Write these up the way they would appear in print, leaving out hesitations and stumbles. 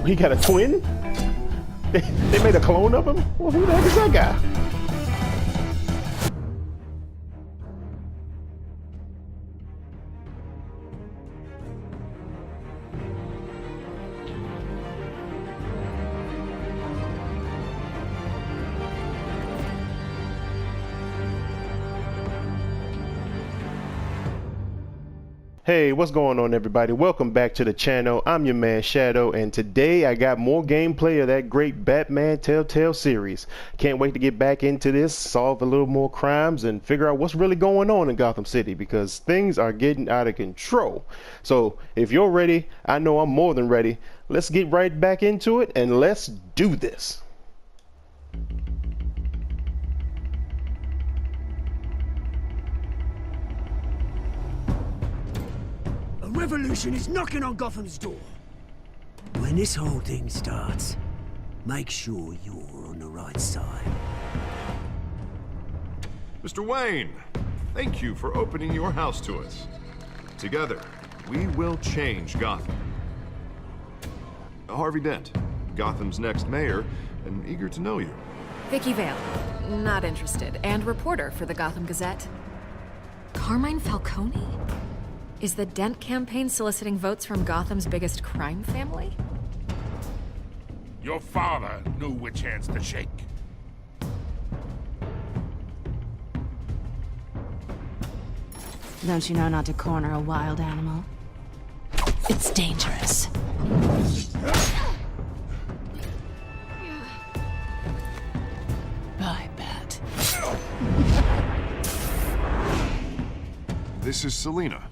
He got a twin? They made a clone of him? Well, who the heck is that guy? Hey, what's going on, everybody? Welcome back to the channel. I'm your man Shadow, and today I got more gameplay of that great Batman Telltale series. Can't wait to get back into this, solve a little more crimes, and figure out what's really going on in Gotham City, because things are getting out of control. So if you're ready, I know I'm more than ready. Let's get right back into it, and let's do this. A revolution is knocking on Gotham's door. When this whole thing starts, make sure you're on the right side. Mr. Wayne, thank you for opening your house to us. Together, we will change Gotham. Harvey Dent, Gotham's next mayor, and eager to know you. Vicky Vale, not interested, and reporter for the Gotham Gazette. Carmine Falcone? Is the Dent campaign soliciting votes from Gotham's biggest crime family? Your father knew which hands to shake. Don't you know not to corner a wild animal? It's dangerous. Bye, Bat. This is Selina.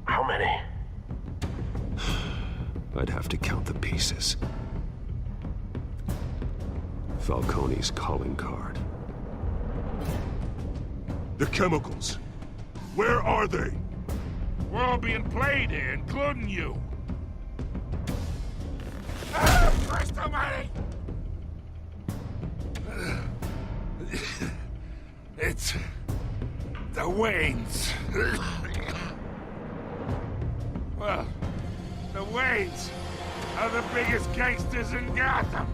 How many? I'd have to count the pieces. Falcone's calling card. The chemicals. Where are they? We're all being played here, including you. Ah, Christ almighty! It's the Waynes. Well, the Waynes are the biggest gangsters in Gotham.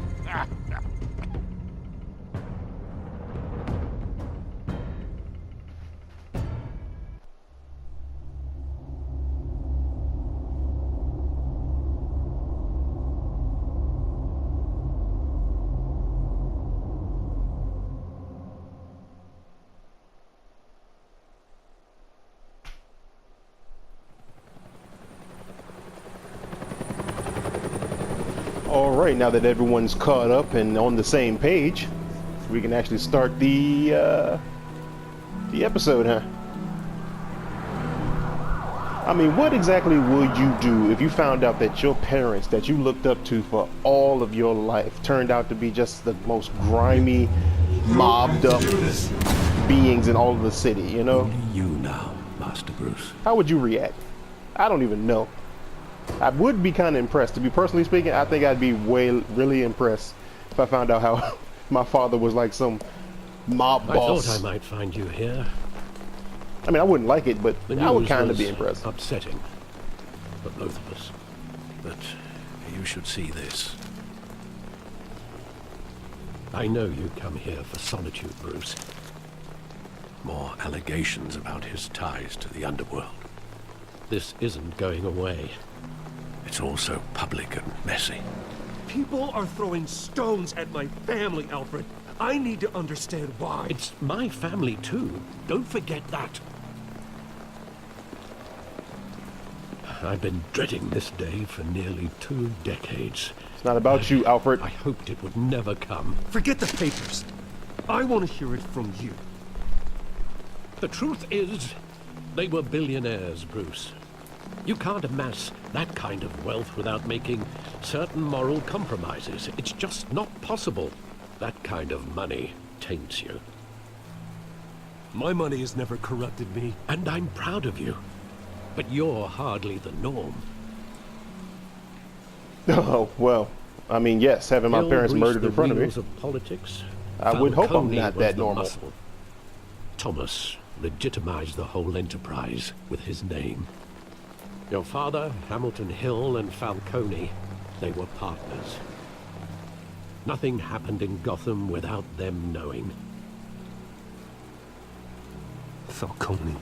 All right, now that everyone's caught up and on the same page, we can actually start the episode, huh? I mean, what exactly would you do if you found out that your parents that you looked up to for all of your life turned out to be just the most grimy, mobbed up beings in all of the city, you know? Only you now, Master Bruce. How would you react? I don't even know. I would be kind of impressed. To be personally speaking, I think I'd be really impressed if I found out how my father was like some mob boss. I thought I might find you here. I mean, I wouldn't like it, but The I would news kind of was be impressed. Upsetting for both of us. But you should see this. I know you come here for solitude, Bruce. More allegations about his ties to the underworld. This isn't going away. It's all so public and messy. People are throwing stones at my family, Alfred. I need to understand why. It's my family too. Don't forget that. I've been dreading this day for nearly 2 decades. It's not about you, Alfred. I hoped it would never come. Forget the papers. I want to hear it from you. The truth is, they were billionaires, Bruce. You can't amass that kind of wealth without making certain moral compromises. It's just not possible. That kind of money taints you. My money has never corrupted me. And I'm proud of you. But you're hardly the norm. Oh, well, I mean, yes, having my Hill parents greased murdered the in front of me. wheels of politics. I would hope I'm Falcone not was that the normal. muscle. Thomas legitimized the whole enterprise with his name. Your father, Hamilton Hill, and Falcone, they were partners. Nothing happened in Gotham without them knowing. Falcone,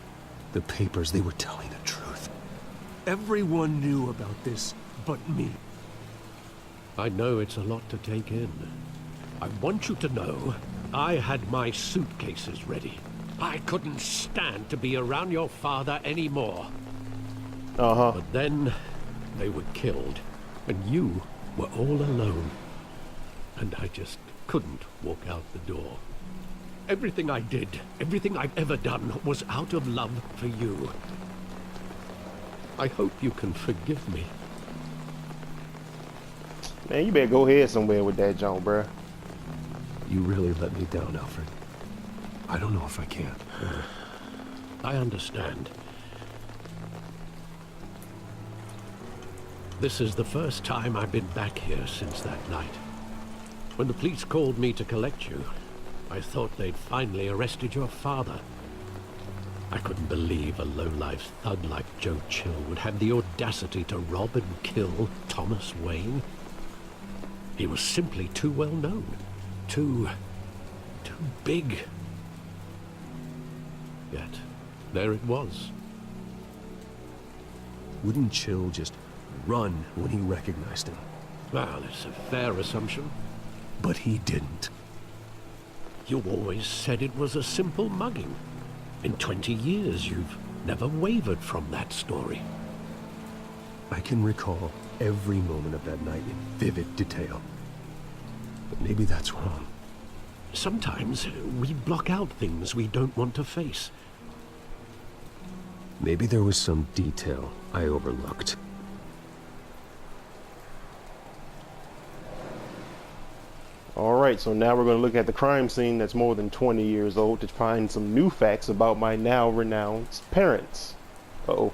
the papers, they were telling the truth. Everyone knew about this but me. I know it's a lot to take in. I want you to know, I had my suitcases ready. I couldn't stand to be around your father anymore. Uh-huh. But then, they were killed, and you were all alone. And I just couldn't walk out the door. Everything I did, everything I've ever done, was out of love for you. I hope you can forgive me. Man, you better go ahead somewhere with that, John, bruh. You really let me down, Alfred. I don't know if I can. I understand. This is the first time I've been back here since that night. When the police called me to collect you, I thought they'd finally arrested your father. I couldn't believe a low-life thug like Joe Chill would have the audacity to rob and kill Thomas Wayne. He was simply too well known. Too big. Yet, there it was. Wouldn't Chill just run when he recognized him? Well, it's a fair assumption. But he didn't. You always said it was a simple mugging. In 20 years, you've never wavered from that story. I can recall every moment of that night in vivid detail. But maybe that's wrong. Sometimes we block out things we don't want to face. Maybe there was some detail I overlooked. All right, so now we're going to look at the crime scene that's more than 20 years old to find some new facts about my now renowned parents. Uh-oh.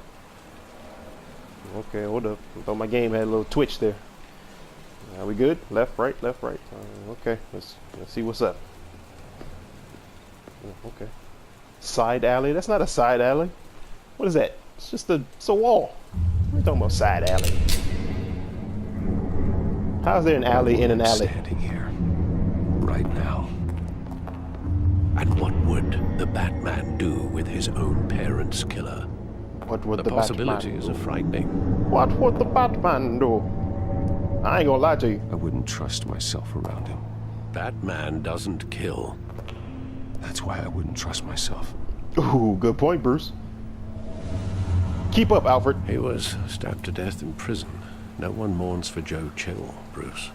Okay, hold up. I thought my game had a little twitch there. Are we good? Left, right, left, right. Okay, let's see what's up. Okay. Side alley? That's not a side alley. What is that? It's a wall. We're talking about side alley. How's there an alley in an alley? Standing here, right now. And what would the Batman do with his own parents' killer? What would The the possibilities Batman are do? frightening. What would the Batman do? I ain't gonna lie to you. I wouldn't trust myself around him. Batman doesn't kill. That's why I wouldn't trust myself. Ooh, good point, Bruce. Keep up, Alfred. He was stabbed to death in prison. No one mourns for Joe Chill, Bruce.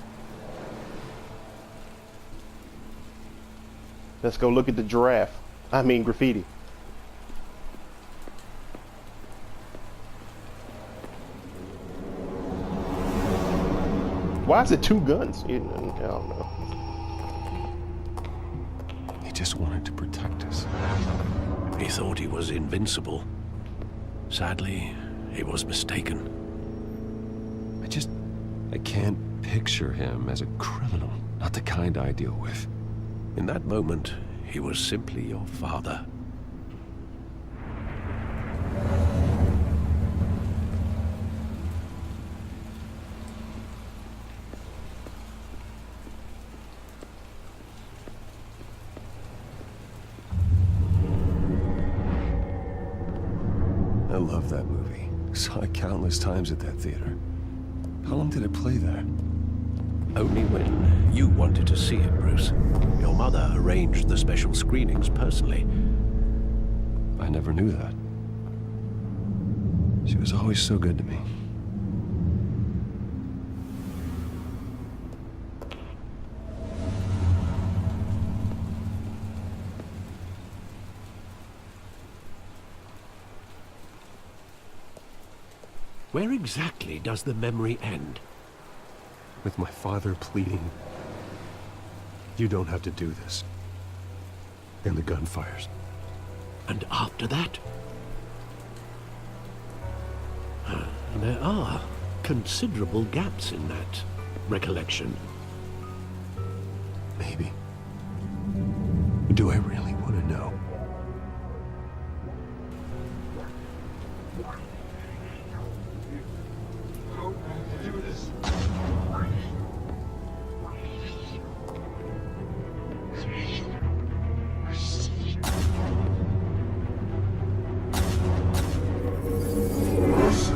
Let's go look at the giraffe. I mean graffiti. Why is it two guns? I don't know. He just wanted to protect us. He thought he was invincible. Sadly, he was mistaken. I can't picture him as a criminal. Not the kind I deal with. In that moment, he was simply your father. I love that movie. Saw it countless times at that theater. How long did it play there? Only when you wanted to see it, Bruce. Your mother arranged the special screenings personally. I never knew that. She was always so good to me. Where exactly does the memory end? With my father pleading, "You don't have to do this." And the gun fires. And after that? There are considerable gaps in that recollection. Maybe. Do I really want to know?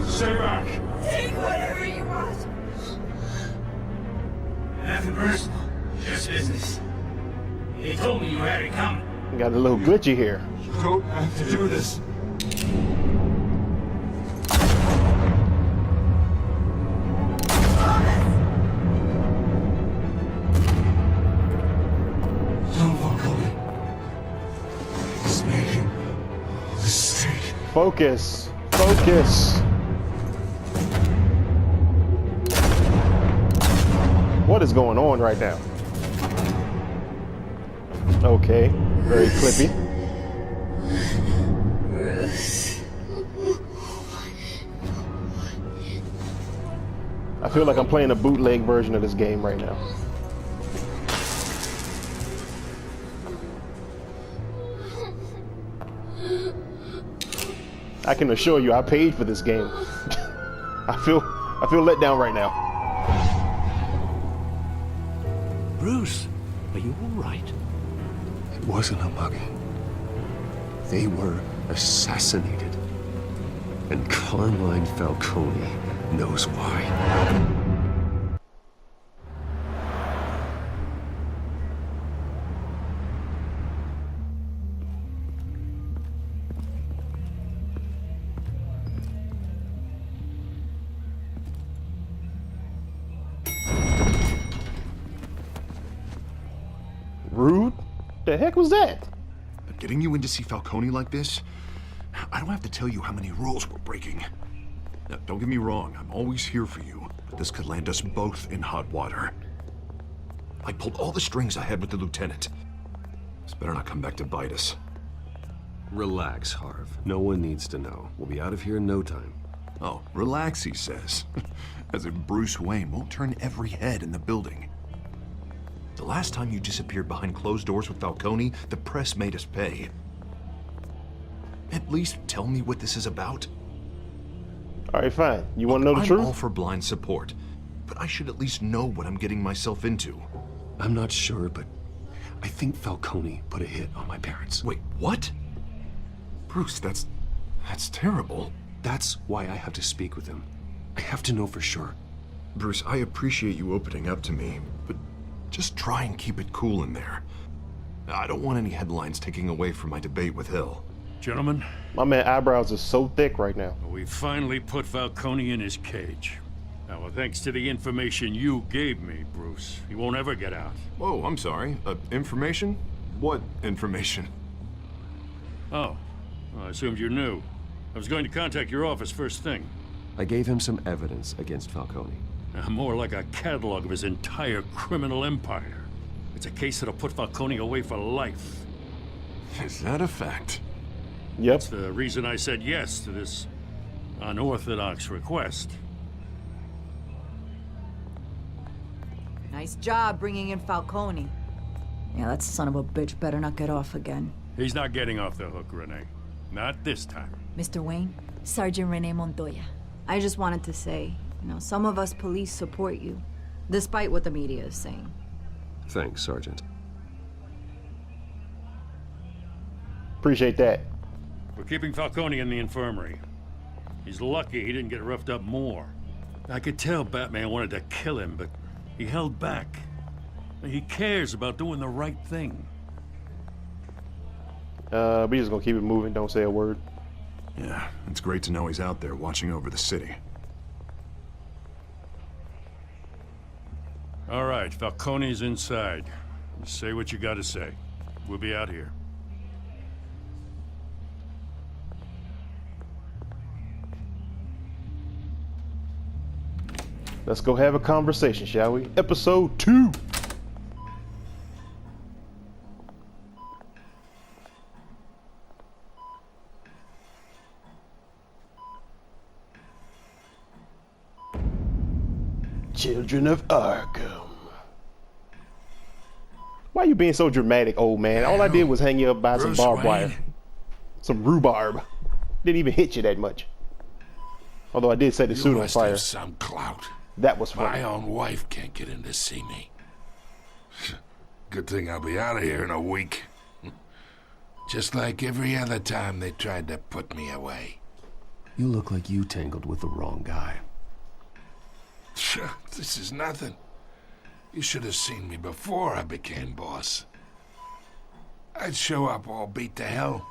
Stay back! Take whatever you want. Nothing personal, just business. He told me you had it coming. Got a little glitchy here. You don't have to do this. Focus. Focus. What is going on right now? Okay, very clippy. I feel like I'm playing a bootleg version of this game right now. I can assure you I paid for this game. I feel let down right now. Bruce, are you all right? It wasn't a mugging. They were assassinated. And Carmine Falcone knows why. Rude? The heck was that? Getting you in to see Falcone like this? I don't have to tell you how many rules we're breaking. Now, don't get me wrong, I'm always here for you, but this could land us both in hot water. I pulled all the strings I had with the lieutenant. This better not come back to bite us. Relax, Harv. No one needs to know. We'll be out of here in no time. Oh, relax, he says. As if Bruce Wayne won't turn every head in the building. The last time you disappeared behind closed doors with Falcone, the press made us pay. At least tell me what this is about. All right, fine. You want to know the I'm truth? all for blind support, but I should at least know what I'm getting myself into. I'm not sure, but I think Falcone put a hit on my parents. Wait, what? Bruce, that's terrible. That's why I have to speak with him. I have to know for sure. Bruce, I appreciate you opening up to me, but just try and keep it cool in there. I don't want any headlines taking away from my debate with Hill. Gentlemen, My man eyebrows are so thick right now. we finally put Falcone in his cage. Now, well, thanks to the information you gave me, Bruce, he won't ever get out. Whoa, I'm sorry. Information? What information? Oh, well, I assumed you knew. I was going to contact your office first thing. I gave him some evidence against Falcone. More like a catalog of his entire criminal empire. It's a case that'll put Falcone away for life. Is that a fact? Yep. That's the reason I said yes to this unorthodox request. Nice job bringing in Falcone. Yeah, that son of a bitch better not get off again. He's not getting off the hook, Renee. Not this time. Mr. Wayne, Sergeant Renee Montoya. I just wanted to say, some of us police support you, despite what the media is saying. Thanks, Sergeant. Appreciate that. We're keeping Falcone in the infirmary. He's lucky he didn't get roughed up more. I could tell Batman wanted to kill him, but he held back. He cares about doing the right thing. We just gonna keep it moving. Don't say a word. Yeah, it's great to know he's out there watching over the city. All right, Falcone's inside. Say what you gotta say. We'll be out here. Let's go have a conversation, shall we? Episode 2. Children of Arkham. Why you being so dramatic, old man? All I did was hang you up by some barbed wire. Some rhubarb. Didn't even hit you that much. Although I did set the suit on fire. Have some clout. That was funny. My own wife can't get in to see me. Good thing I'll be out of here in a week. Just like every other time they tried to put me away. You look like you tangled with the wrong guy. This is nothing. You should have seen me before I became boss. I'd show up all beat to hell.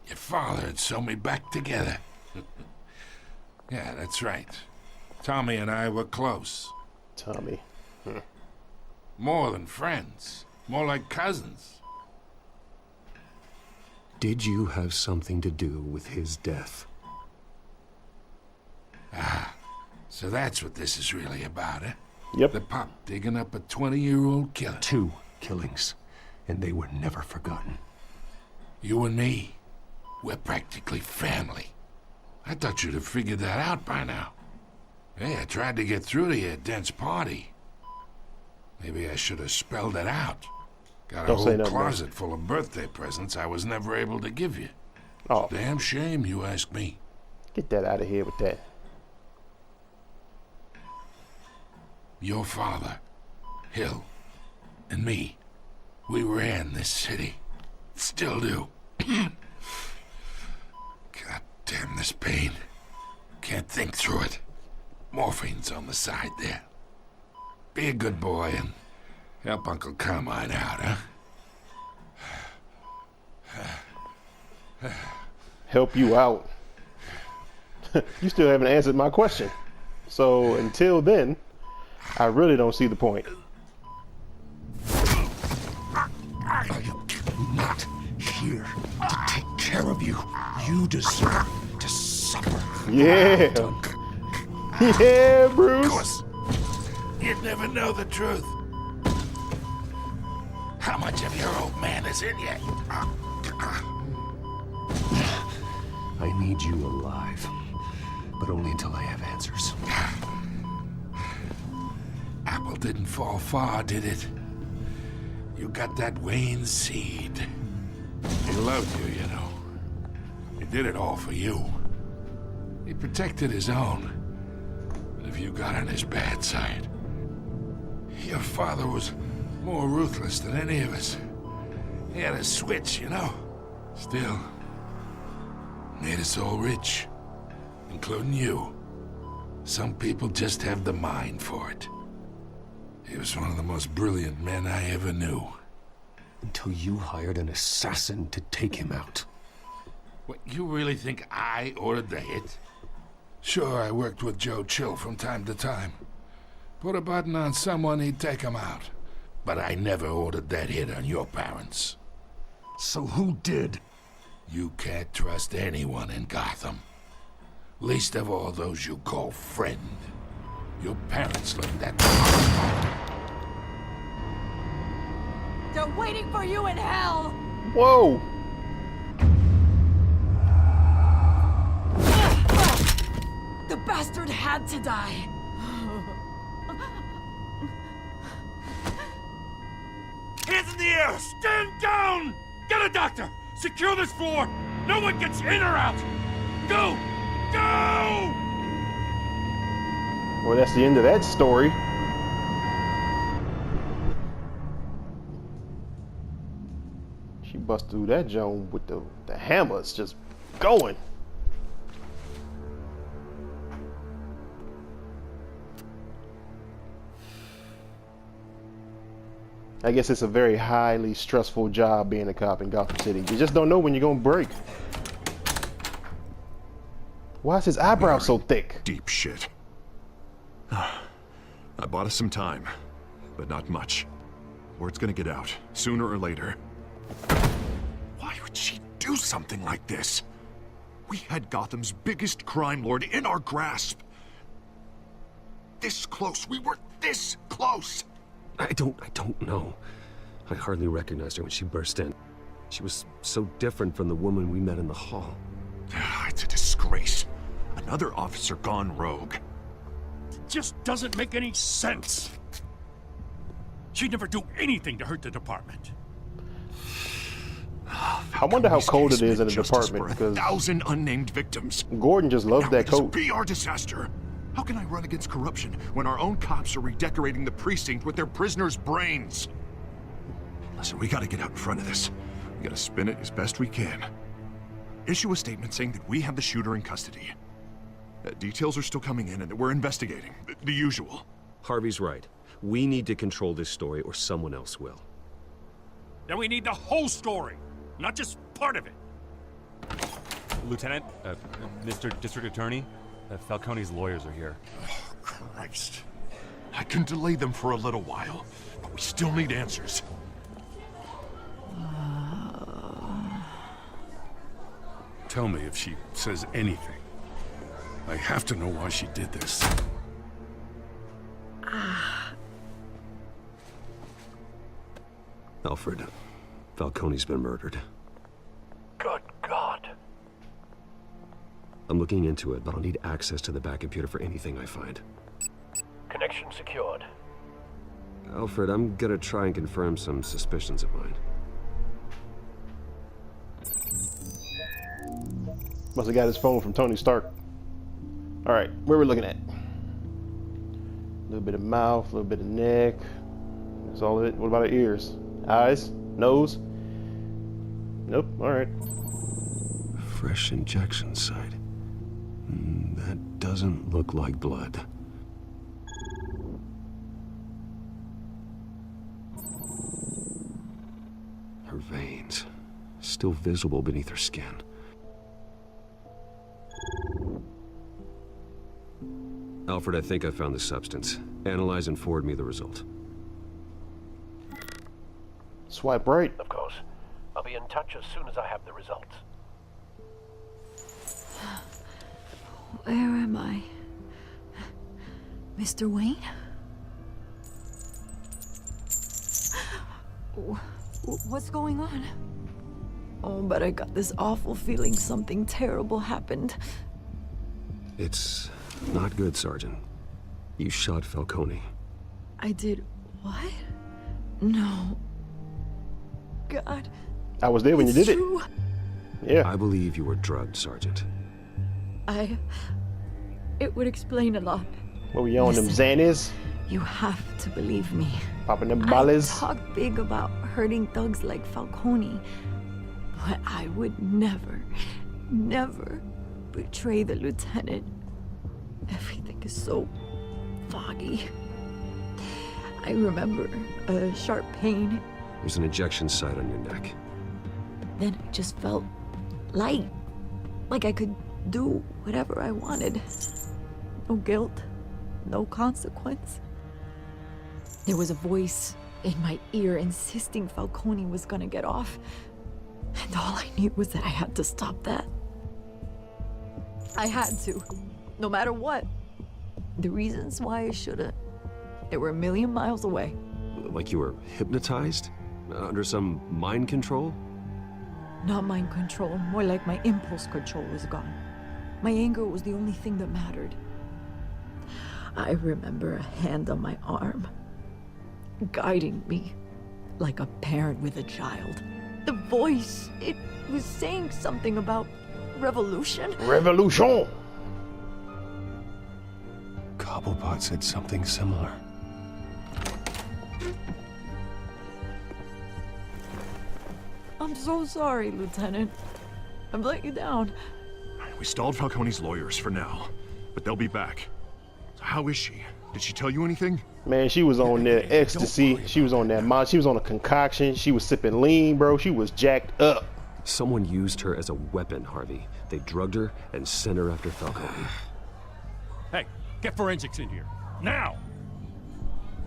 Your father had sewn me back together. Yeah, that's right. Tommy and I were close. Tommy. More than friends. More like cousins. Did you have something to do with his death? Ah, so that's what this is really about, eh? Yep. The pop digging up a 20-year-old killer. 2 killings, and they were never forgotten. You and me, we're practically family. I thought you'd have figured that out by now. Hey, I tried to get through to your dense party. Maybe I should have spelled it out. Got a whole closet full of birthday presents I was never able to give you. Oh. It's a damn shame, you ask me. Get that out of here with that. Your father, Hill, and me, we ran this city. Still do. God damn this pain. Can't think through it. Morphine's on the side there. Be a good boy and help Uncle Carmine out, huh? Help you out. You still haven't answered my question. So until then, I really don't see the point. I am not here to take care of you. You deserve to suffer. Yeah. Yeah, Bruce. Of course, you'd never know the truth. How much of your old man is in you? I need you alive, but only until I have answers. Apple didn't fall far, did it? You got that Wayne seed. He loved you, you know. He did it all for you. He protected his own. But if you got on his bad side, your father was more ruthless than any of us. He had a switch, you know. Still, made us all rich, including you. Some people just have the mind for it. He was one of the most brilliant men I ever knew. Until you hired an assassin to take him out. What, you really think I ordered the hit? Sure, I worked with Joe Chill from time to time. Put a button on someone, he'd take him out. But I never ordered that hit on your parents. So who did? You can't trust anyone in Gotham. Least of all those you call friend. Your parents learned that. They're waiting for you in hell! Whoa! The bastard had to die. Hands in the air! Stand down! Get a doctor! Secure this floor! No one gets in or out! Go! Go! Well, that's the end of that story. She busted through that joint with the hammers just going. I guess it's a very highly stressful job being a cop in Gotham City. You just don't know when you're gonna break. Why is his eyebrow so thick? Deep shit. I bought us some time, but not much. Word's gonna get out, sooner or later. Why would she do something like this? We had Gotham's biggest crime lord in our grasp. This close, we were this close! I don't know. I hardly recognized her when she burst in. She was so different from the woman we met in the hall. It's a disgrace. Another officer gone rogue. just doesn't make any sense. She'd never do anything to hurt the department. I wonder how cold it is in the department, because 1,000 unnamed victims. Gordon just loves that coat. Be our disaster. How can I run against corruption when our own cops are redecorating the precinct with their prisoners' brains? Listen, we gotta get out in front of this. We gotta spin it as best we can. Issue a statement saying that we have the shooter in custody. Details are still coming in and that we're investigating. The usual. Harvey's right. We need to control this story or someone else will. Then we need the whole story, not just part of it. Lieutenant, Mr. District Attorney, Falcone's lawyers are here. Oh, Christ. I can delay them for a little while, but we still need answers. Tell me if she says anything. I have to know why she did this. Alfred, Falcone's been murdered. Good God. I'm looking into it, but I'll need access to the back computer for anything I find. Connection secured. Alfred, I'm gonna try and confirm some suspicions of mine. Must have got his phone from Tony Stark. All right, where we looking at? A little bit of mouth, a little bit of neck. That's all of it. What about our ears? Eyes? Nose? Nope. All right. Fresh injection site. That doesn't look like blood. Her veins, still visible beneath her skin. Alfred, I think I found the substance. Analyze and forward me the result. Swipe right. Of course. I'll be in touch as soon as I have the results. Where am I? Mr. Wayne? What's going on? Oh, but I got this awful feeling something terrible happened. It's not good, Sergeant. You shot Falcone. I did what? No. God. I was there when you did true. it. Yeah. I believe you were drugged, Sergeant. It would explain a lot. What were you on them Xannies? You have to believe me. Popping them ballers. I talk big about hurting thugs like Falcone, but I would never, never betray the lieutenant. Everything is so foggy. I remember a sharp pain. There's an injection site on your neck. Then I just felt light, like I could do whatever I wanted. No guilt, no consequence. There was a voice in my ear insisting Falcone was gonna get off, and all I knew was that I had to stop that. I had to, no matter what. The reasons why I shouldn't, they were a million miles away. Like you were hypnotized? Under some mind control? Not mind control, more like my impulse control was gone. My anger was the only thing that mattered. I remember a hand on my arm, guiding me like a parent with a child. The voice, it was saying something about revolution. Revolution! Cobblepot said something similar. I'm so sorry, Lieutenant. I've let you down. We stalled Falcone's lawyers for now, but they'll be back. So how is she? Did she tell you anything? Man, she was on that ecstasy. She was on that mod. She was on a concoction. She was sipping lean, bro. She was jacked up. Someone used her as a weapon, Harvey. They drugged her and sent her after Falcone. Hey, get forensics in here. Now!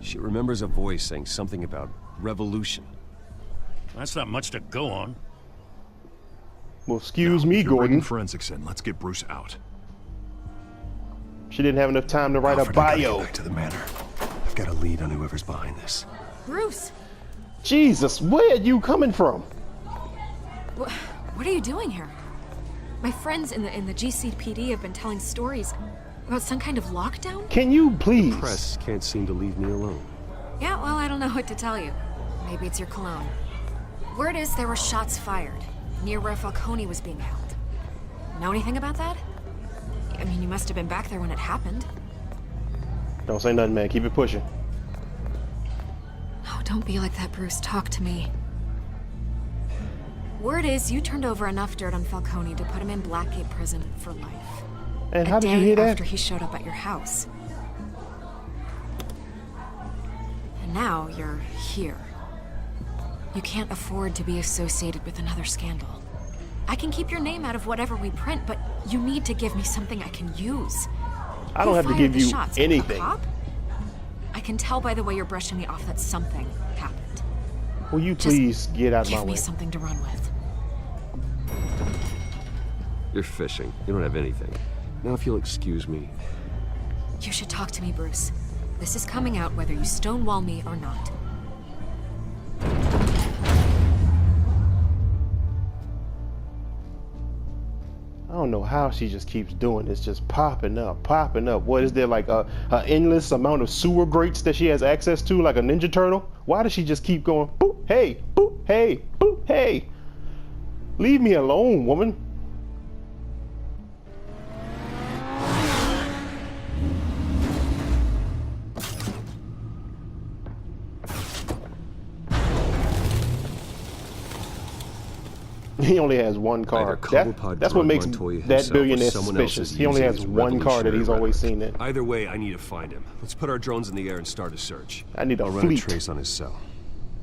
She remembers a voice saying something about revolution. That's not much to go on. Well, excuse me, if you're Gordon. bringing forensics in. Let's get Bruce out. She didn't have enough time to write Alfred, a I gotta bio. get back to the manor. I've got a lead on whoever's behind this. Bruce! Jesus, where are you coming from? What are you doing here? My friends in the GCPD have been telling stories. About some kind of lockdown? Can you please? The press can't seem to leave me alone. Yeah, well, I don't know what to tell you. Maybe it's your cologne. Word is there were shots fired near where Falcone was being held. Know anything about that? I mean, you must have been back there when it happened. Don't say nothing, man. Keep it pushing. Oh, don't be like that, Bruce. Talk to me. Word is you turned over enough dirt on Falcone to put him in Blackgate prison for life. And how did you hear that? After he showed up at your house. And now you're here. You can't afford to be associated with another scandal. I can keep your name out of whatever we print, but you need to give me something I can use. I don't have to give you anything. A cop? I can tell by the way you're brushing me off that something happened. Will you please get out of my way? Give me something to run with. You're fishing. You don't have anything. Now, if you'll excuse me. You should talk to me, Bruce. This is coming out whether you stonewall me or not. I don't know how she just keeps doing this, just popping up, popping up. What is there, like a endless amount of sewer grates that she has access to, like a Ninja Turtle? Why does she just keep going, boop, hey, boop, hey, boop, hey? Leave me alone, woman. He only has one car. That's what makes that billionaire suspicious. He only has one car that he's always seen it. Either way, I need to find him. Let's put our drones in the air and start a search. I need a I'll run a trace on his cell.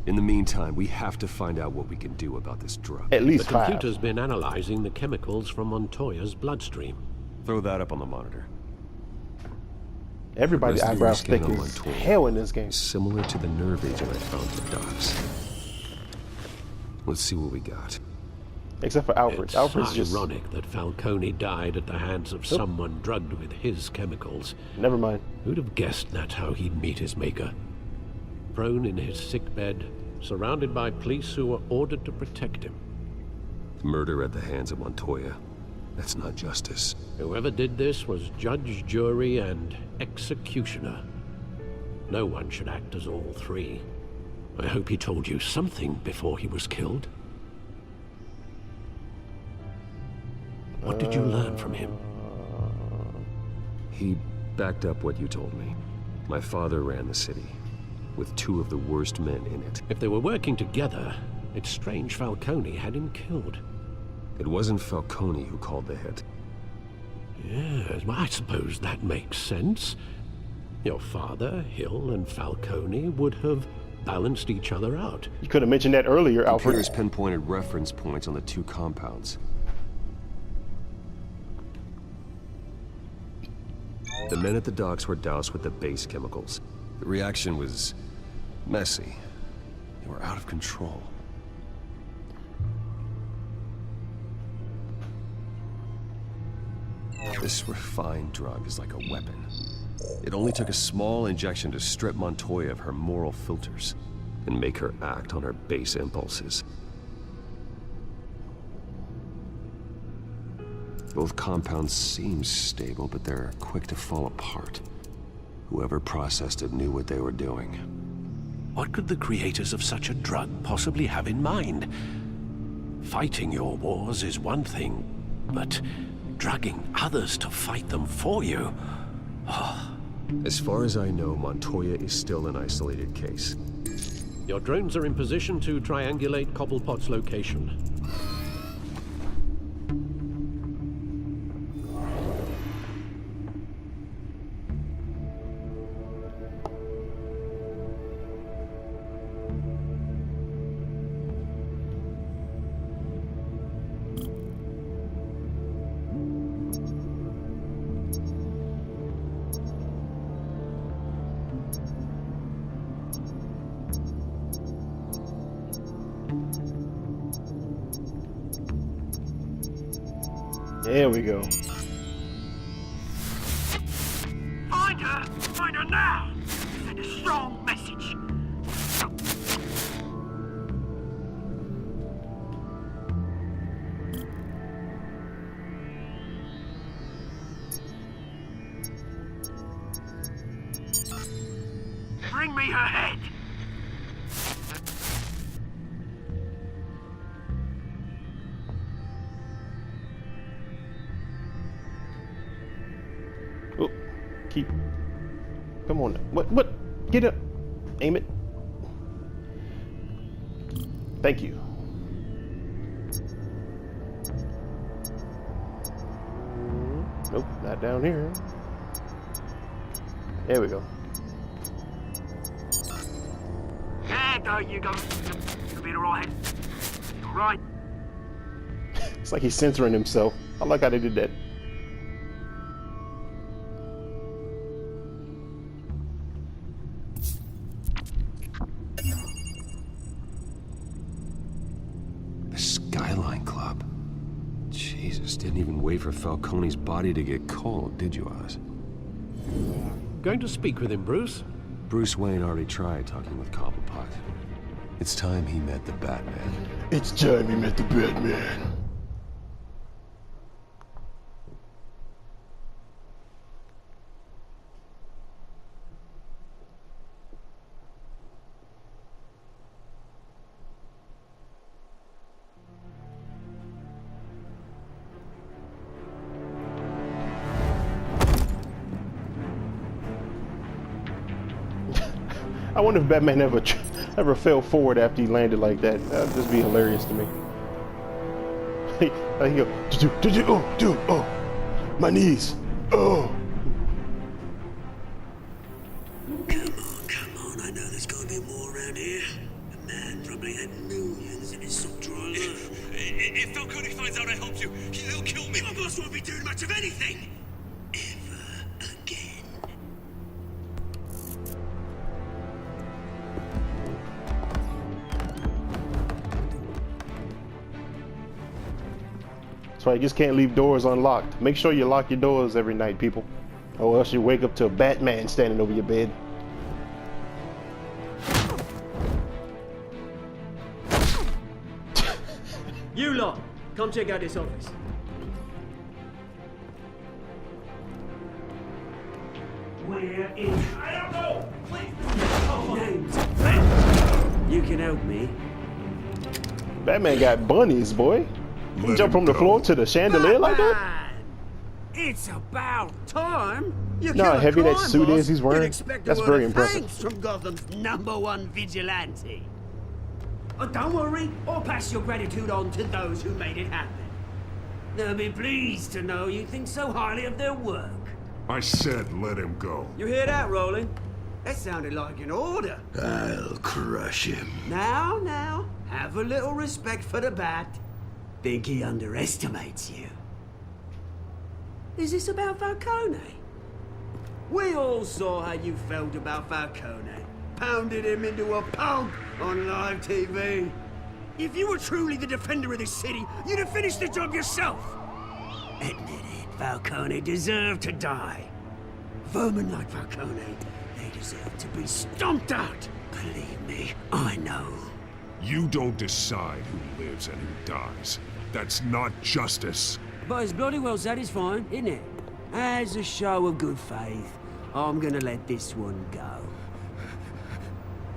In the meantime, we have to find out what we can do about this drug. At least the computer's been analyzing the chemicals from Montoya's bloodstream. Throw that up on the monitor. Everybody's eyebrows thick as hell in this game. Similar to the nerve agent I found at the docks. Let's see what we got. Except for Alfred. It's Alfred's just ironic that Falcone died at the hands of someone drugged with his chemicals. Never mind. Who'd have guessed that's how he'd meet his maker? Prone in his sickbed, surrounded by police who were ordered to protect him. Murder at the hands of Montoya. That's not justice. Whoever did this was judge, jury, and executioner. No one should act as all three. I hope he told you something before he was killed. What did you learn from him? He backed up what you told me. My father ran the city, with two of the worst men in it. If they were working together, it's strange Falcone had him killed. It wasn't Falcone who called the hit. Yes, well, I suppose that makes sense. Your father, Hill, and Falcone would have balanced each other out. You could have mentioned that earlier, Alfred. Computers pinpointed reference points on the two compounds. The men at the docks were doused with the base chemicals. The reaction was messy. They were out of control. This refined drug is like a weapon. It only took a small injection to strip Montoya of her moral filters and make her act on her base impulses. Both compounds seem stable, but they're quick to fall apart. Whoever processed it knew what they were doing. What could the creators of such a drug possibly have in mind? Fighting your wars is one thing, but drugging others to fight them for you? As far as I know, Montoya is still an isolated case. Your drones are in position to triangulate Cobblepot's location. There we go. Find her! Find her now! Send a strong message. bring me her head. Oh, keep. Come on. What? Get up. Aim it. Thank you. Nope, not down here. There we go. Yeah, there you go. You'll be alright. Right. It's like he's censoring himself. I like how they did that. The Skyline Club. Jesus, didn't even wait for Falcone's body to get cold, did you, Oz? Going to speak with him, Bruce? Bruce Wayne already tried talking with Cobblepot. It's time he met the Batman. It's time he met the Batman. I wonder if Batman ever fell forward after he landed like that. That'd just be hilarious to me. He go, oh, dude, oh, my knees, oh. Come on, I know there's gotta be more around here. The man probably had millions in his sock drawer. If Falcone finds out I helped you, he'll kill me. My boss won't be doing much of anything. Ever again. That's right, you just can't leave doors unlocked. Make sure you lock your doors every night, people. Or else you wake up to a Batman standing over your bed. You lot, come check out this office. We're in. I don't know. Please. Names. You can help me. Batman got bunnies, boy. He jumped from the floor to the chandelier like that? It's about time. You know how heavy that suit is he's wearing? That's very impressive. Thanks from Gotham's #1 vigilante. Oh, don't worry, I'll pass your gratitude on to those who made it happen. They'll be pleased to know you think so highly of their work. I said let him go. You hear that, Roland? That sounded like an order. I'll crush him. Now, have a little respect for the Bat. Think he underestimates you. Is this about Falcone? We all saw how you felt about Falcone. Pounded him into a pulp on live TV. If you were truly the defender of this city, you'd have finished the job yourself. Admit it, Falcone deserved to die. Vermin like Falcone, they deserve to be stomped out. Believe me, I know. You don't decide who lives and who dies. That's not justice. But it's bloody well satisfying, isn't it? As a show of good faith, I'm gonna let this one go.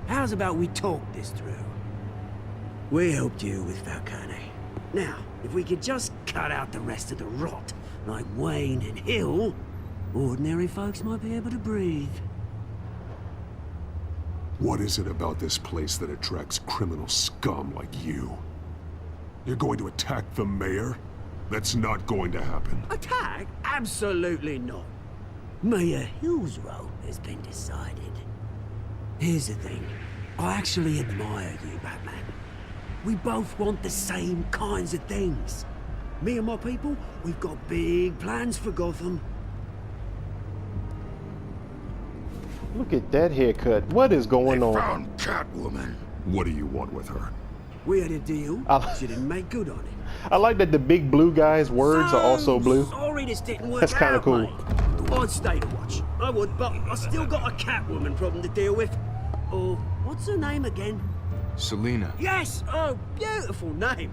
How's about we talk this through? We helped you with Falcone. Now, if we could just cut out the rest of the rot, like Wayne and Hill, ordinary folks might be able to breathe. What is it about this place that attracts criminal scum like you? You're going to attack the mayor? That's not going to happen. Attack? Absolutely not. Mayor Hill's role has been decided. Here's the thing. I actually admire you, Batman. We both want the same kinds of things. Me and my people, we've got big plans for Gotham. Look at that haircut. What is going on? Found Catwoman. What do you want with her? We had a deal. She didn't make good on it. I like that the big blue guy's words are also blue. Sorry this didn't work That's kind of out, cool. mate. I'd stay to watch. I would, but I still got a Catwoman problem to deal with. Oh, what's her name again? Selena. Yes! Oh, beautiful name.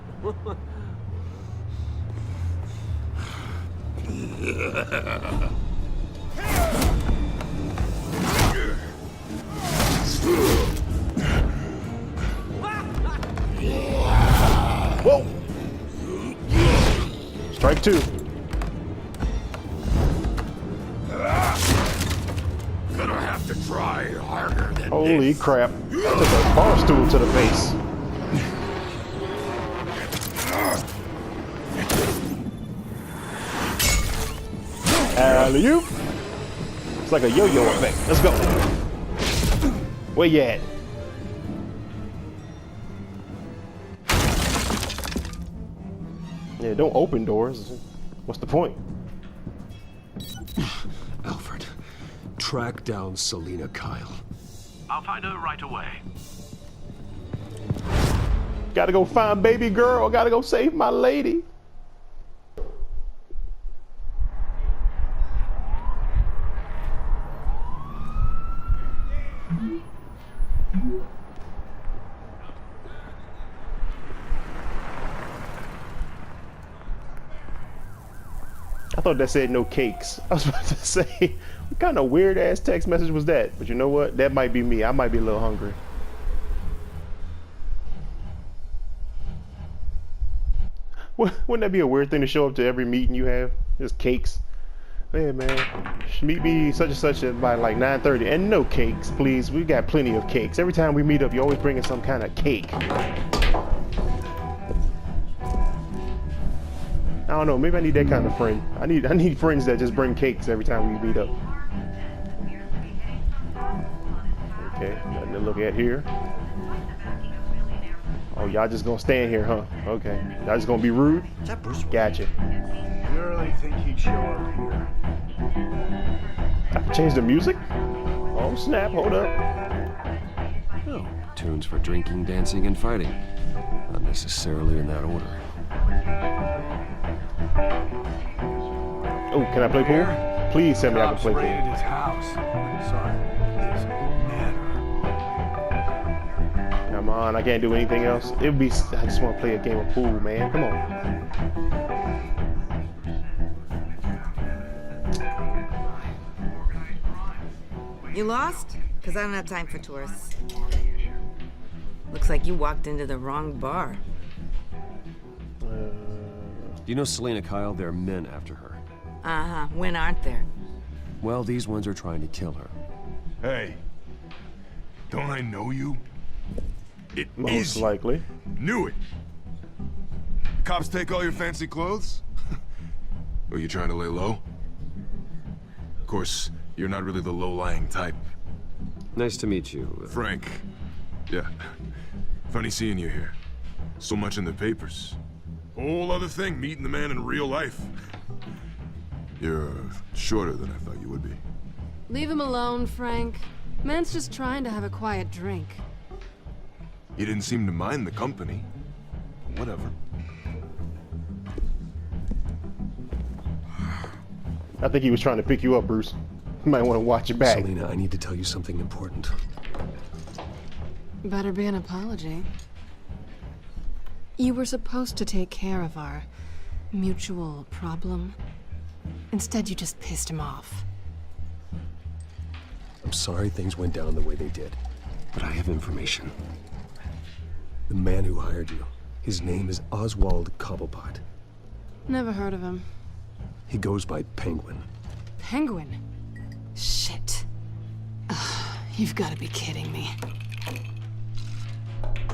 too. Gonna have to try harder than Holy this. crap. Took a bar stool to the face. Alley-oop. It's like a yo-yo effect. Let's go. Where you at? Yeah, don't open doors. What's the point? Alfred, track down Selina Kyle. I'll find her right away. Gotta go find baby girl. Gotta go save my lady. I thought that said no cakes. I was about to say, what kind of weird ass text message was that? But you know what? That might be me. I might be a little hungry. Wouldn't that be a weird thing to show up to every meeting you have? Just cakes. Hey man, meet me such and such by like 9:30, and no cakes, please. We got plenty of cakes. Every time we meet up, you always bring in some kind of cake. I don't know. Maybe I need that kind of friend. I need friends that just bring cakes every time we meet up. Okay, nothing to look at here. Oh, y'all just gonna stand here, huh? Okay. Y'all just gonna be rude? Gotcha. You really think he'd show up here? I can change the music? Oh, snap. Hold up. Oh, tunes for drinking, dancing, and fighting. Not necessarily in that order. Oh, can I play pool? Please tell me I can play raided pool. his house. Sorry, his manor. Come on, I can't do anything else. I just want to play a game of pool, man. Come on. You lost? Because I don't have time for tourists. Looks like you walked into the wrong bar. Do you know Selina Kyle? There are men after her. Uh-huh. When aren't there? Well, these ones are trying to kill her. Hey, don't I know you? It Most is likely. Knew it. Cops take all your fancy clothes? Are you trying to lay low? Of course, you're not really the low-lying type. Nice to meet you. Frank. Yeah. Funny seeing you here. So much in the papers. Whole other thing, meeting the man in real life. You're shorter than I thought you would be. Leave him alone, Frank. Man's just trying to have a quiet drink. You didn't seem to mind the company. Whatever. I think he was trying to pick you up, Bruce. You might want to watch your back. Selina, I need to tell you something important. Better be an apology. You were supposed to take care of our mutual problem. Instead, you just pissed him off. I'm sorry things went down the way they did, but I have information. The man who hired you, his name is Oswald Cobblepot. Never heard of him. He goes by Penguin. Penguin? Shit. Ugh, you've got to be kidding me.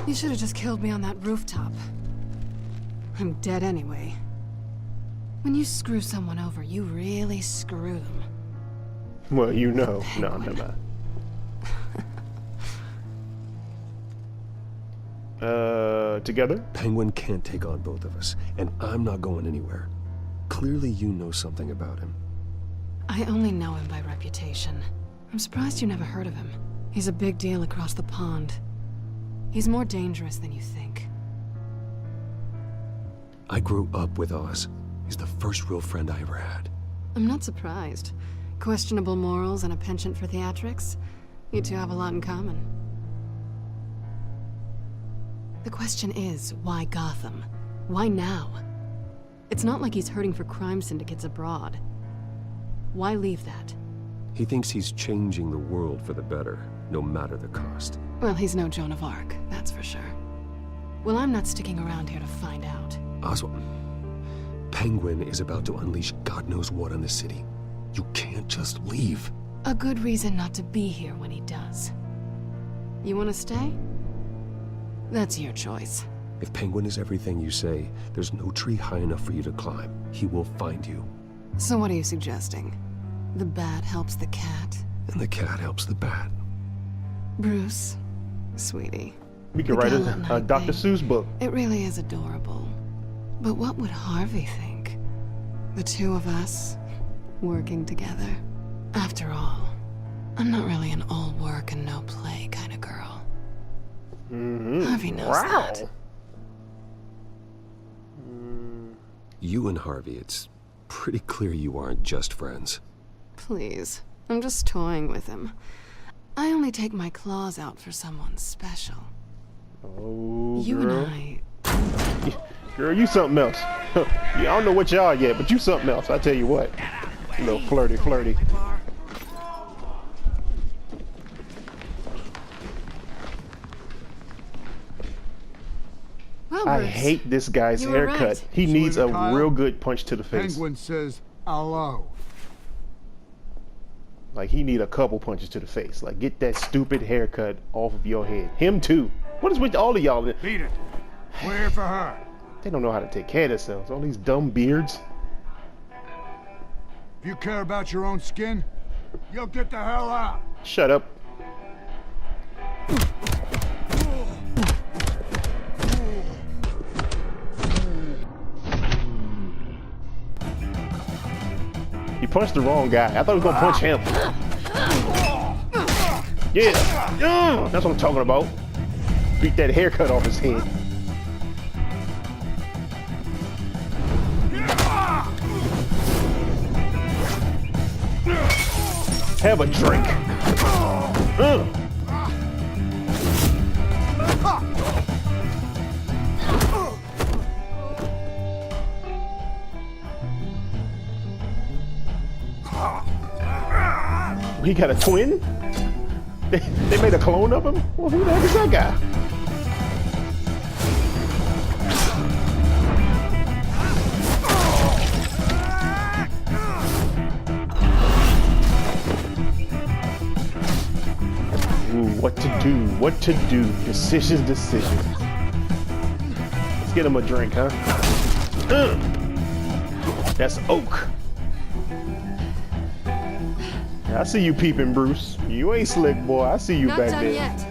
You should have just killed me on that rooftop. I'm dead anyway. When you screw someone over, you really screw them. Well, you know. No, never mind. Together? Penguin can't take on both of us, and I'm not going anywhere. Clearly you know something about him. I only know him by reputation. I'm surprised you never heard of him. He's a big deal across the pond. He's more dangerous than you think. I grew up with Oz. He's the first real friend I ever had. I'm not surprised. Questionable morals and a penchant for theatrics. You two have a lot in common. The question is, why Gotham? Why now? It's not like he's hurting for crime syndicates abroad. Why leave that? He thinks he's changing the world for the better, no matter the cost. Well, he's no Joan of Arc, that's for sure. Well, I'm not sticking around here to find out. Oswald, Penguin is about to unleash God knows what on the city. You can't just leave. A good reason not to be here when he does. You want to stay? That's your choice. If Penguin is everything you say, there's no tree high enough for you to climb. He will find you. So what are you suggesting? The bat helps the cat? And the cat helps the bat. Bruce, sweetie. We could write a Dr. Seuss book. It really is adorable. But what would Harvey think? The two of us, working together? After all, I'm not really an all work and no play kind of girl. Harvey knows that. You and Harvey, it's pretty clear you aren't just friends. Please, I'm just toying with him. I only take my claws out for someone special. Oh, you girl. and I... Girl, you something else. Yeah, I don't know what y'all yet, but you something else. I tell you what. A little flirty, flirty. Well, I Bruce, hate this guy's you were haircut. right. He needs a Kyle? real good punch to the face. Penguin says hello. Like, he need a couple punches to the face. Like, get that stupid haircut off of your head. Him too. What is with all of y'all? Beat it. We're here for her. They don't know how to take care of themselves. All these dumb beards. If you care about your own skin, you'll get the hell out. Shut up. He punched the wrong guy. I thought he was gonna punch him. Yeah, that's what I'm talking about. Beat that haircut off his head. Have a drink. He got a twin? They made a clone of him? Well, who the heck is that guy? Ooh, what to do? What to do? Decisions. Let's get him a drink, huh? That's oak. I see you peeping, Bruce. You ain't slick, boy. I see you Not back done there. yet.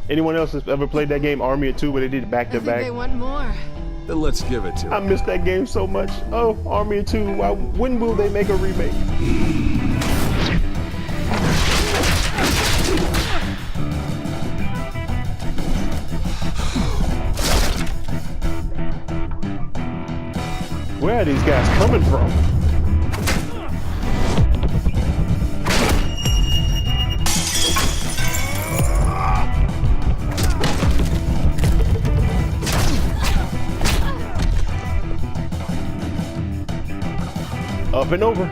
Anyone else has ever played that game, Army of Two, where they did back I to think back? they want more. Then let's give it to I him. missed that game so much. Oh, Army of Two. When will they make a remake? Where are these guys coming from? Up and over.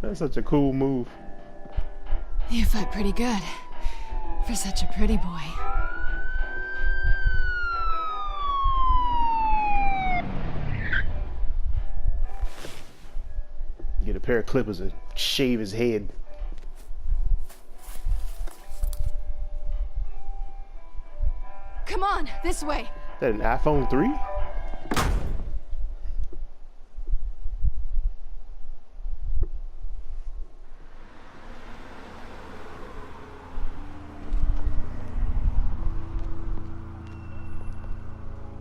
That's such a cool move. You fight pretty good. For such a pretty boy. Get a pair of clippers and shave his head. Come on, this way. Is that an iPhone 3?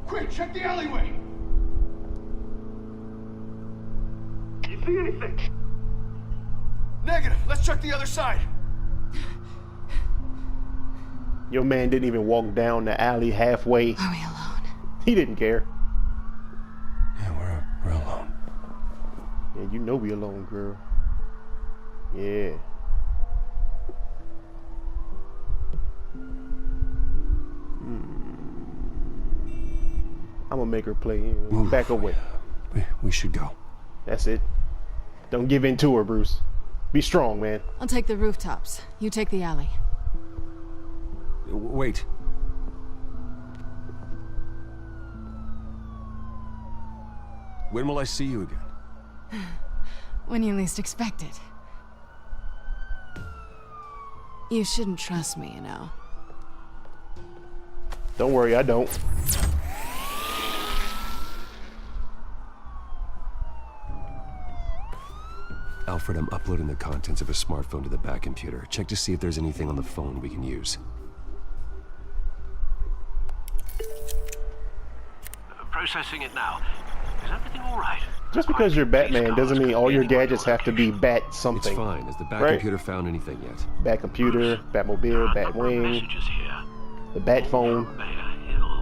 Quick, check the alleyway! You see anything? Negative. Let's check the other side. Your man didn't even walk down the alley halfway. Are we alone? He didn't care. Yeah, Yeah, you know we alone, girl. Yeah. I'm gonna make her play. Back away. We should go. That's it. Don't give in to her, Bruce. Be strong, man. I'll take the rooftops. You take the alley. Wait. When will I see you again? When you least expect it. You shouldn't trust me, you know. Don't worry, I don't. Alfred, I'm uploading the contents of a smartphone to the back computer. Check to see if there's anything on the phone we can use. Processing it now. Is everything all right? Just because you're Batman doesn't mean all your gadgets have to be Bat something. It's fine. Has the Bat computer found anything yet? Bat computer, Batmobile, Batwing, the Bat phone.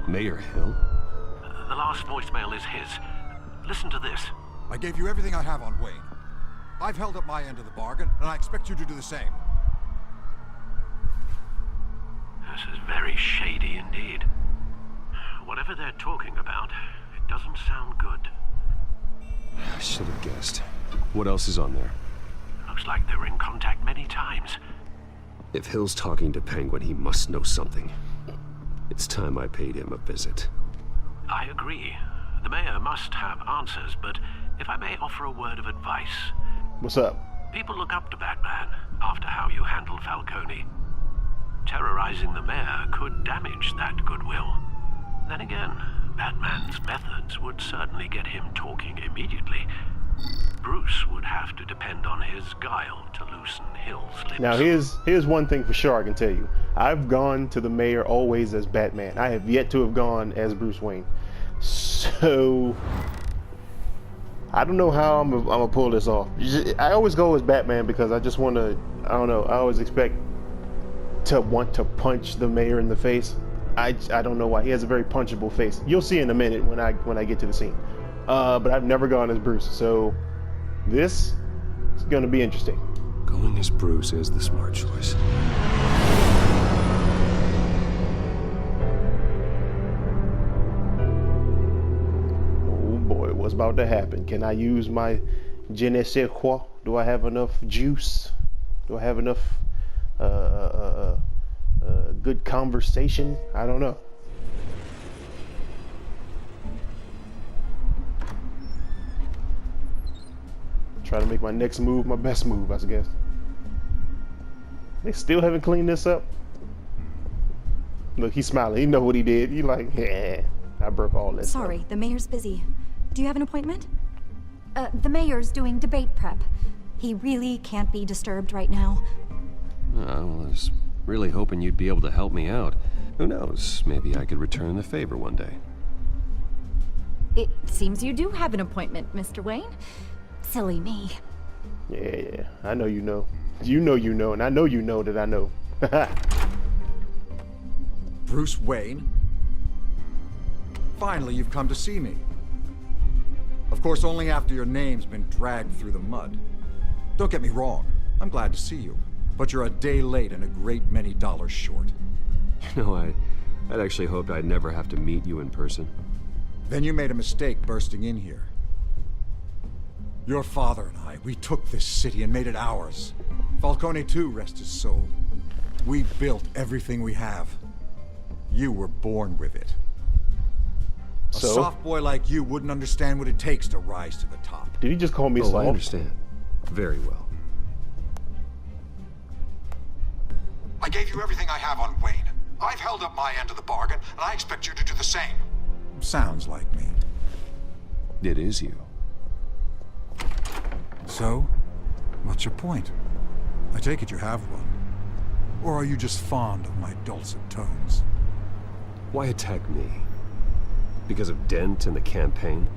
Mayor Hill? The last voicemail is his. Listen to this. I gave you everything I have on Wayne. I've held up my end of the bargain, and I expect you to do the same. This is very shady indeed. Whatever they're talking about, it doesn't sound good. I should have guessed. What else is on there? Looks like they were in contact many times. If Hill's talking to Penguin, he must know something. It's time I paid him a visit. I agree. The mayor must have answers, but if I may offer a word of advice. What's up? People look up to Batman after how you handled Falcone. Terrorizing the mayor could damage that goodwill. Then again, Batman's methods would certainly get him talking immediately. Bruce would have to depend on his guile to loosen Hill's lips. Now here's one thing for sure I can tell you. I've gone to the mayor always as Batman. I have yet to have gone as Bruce Wayne. So I don't know how I'm gonna pull this off. I always go as Batman because I just want to, I don't know, I always expect to want to punch the mayor in the face. I don't know why. He has a very punchable face. You'll see in a minute when I get to the scene. But I've never gone as Bruce, so this is gonna be interesting. Going as Bruce is the smart choice. Oh boy, what's about to happen? Can I use my je ne sais quoi? Do I have enough juice? Do I have enough good conversation? I don't know. Try to make my next move my best move, I guess. They still haven't cleaned this up. Look, he's smiling. He know what he did. He like, yeah, I broke all this. Sorry, the mayor's busy. Do you have an appointment? The mayor's doing debate prep. He really can't be disturbed right now. Well, I was really hoping you'd be able to help me out. Who knows? Maybe I could return the favor one day. It seems you do have an appointment, Mr. Wayne. Silly me. Yeah, I know you know. You know, and I know you know that I know. Bruce Wayne? Finally, you've come to see me. Of course, only after your name's been dragged through the mud. Don't get me wrong, I'm glad to see you. But you're a day late and a great many dollars short. You know, I'd actually hoped I'd never have to meet you in person. Then you made a mistake bursting in here. Your father and I, we took this city and made it ours. Falcone too, rest his soul. We built everything we have. You were born with it. A soft boy like you wouldn't understand what it takes to rise to the top. Did he just call me soft? I understand. Very well. I gave you everything I have on Wayne. I've held up my end of the bargain, and I expect you to do the same. Sounds like me. It is you. So, what's your point? I take it you have one. Or are you just fond of my dulcet tones? Why attack me? Because of Dent and the campaign?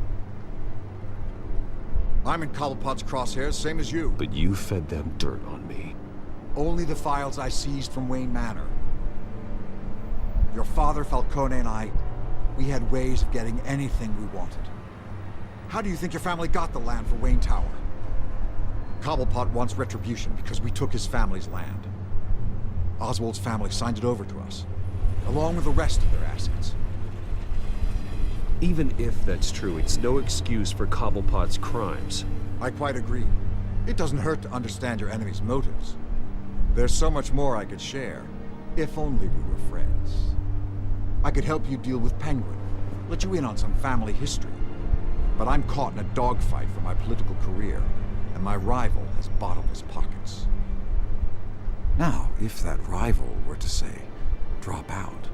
I'm in Cobblepot's crosshairs, same as you. But you fed them dirt on me. Only the files I seized from Wayne Manor. Your father, Falcone, and I, we had ways of getting anything we wanted. How do you think your family got the land for Wayne Tower? Cobblepot wants retribution because we took his family's land. Oswald's family signed it over to us, along with the rest of their assets. Even if that's true, it's no excuse for Cobblepot's crimes. I quite agree. It doesn't hurt to understand your enemy's motives. There's so much more I could share, if only we were friends. I could help you deal with Penguin, let you in on some family history. But I'm caught in a dogfight for my political career, and my rival has bottomless pockets. Now, if that rival were to say, drop out,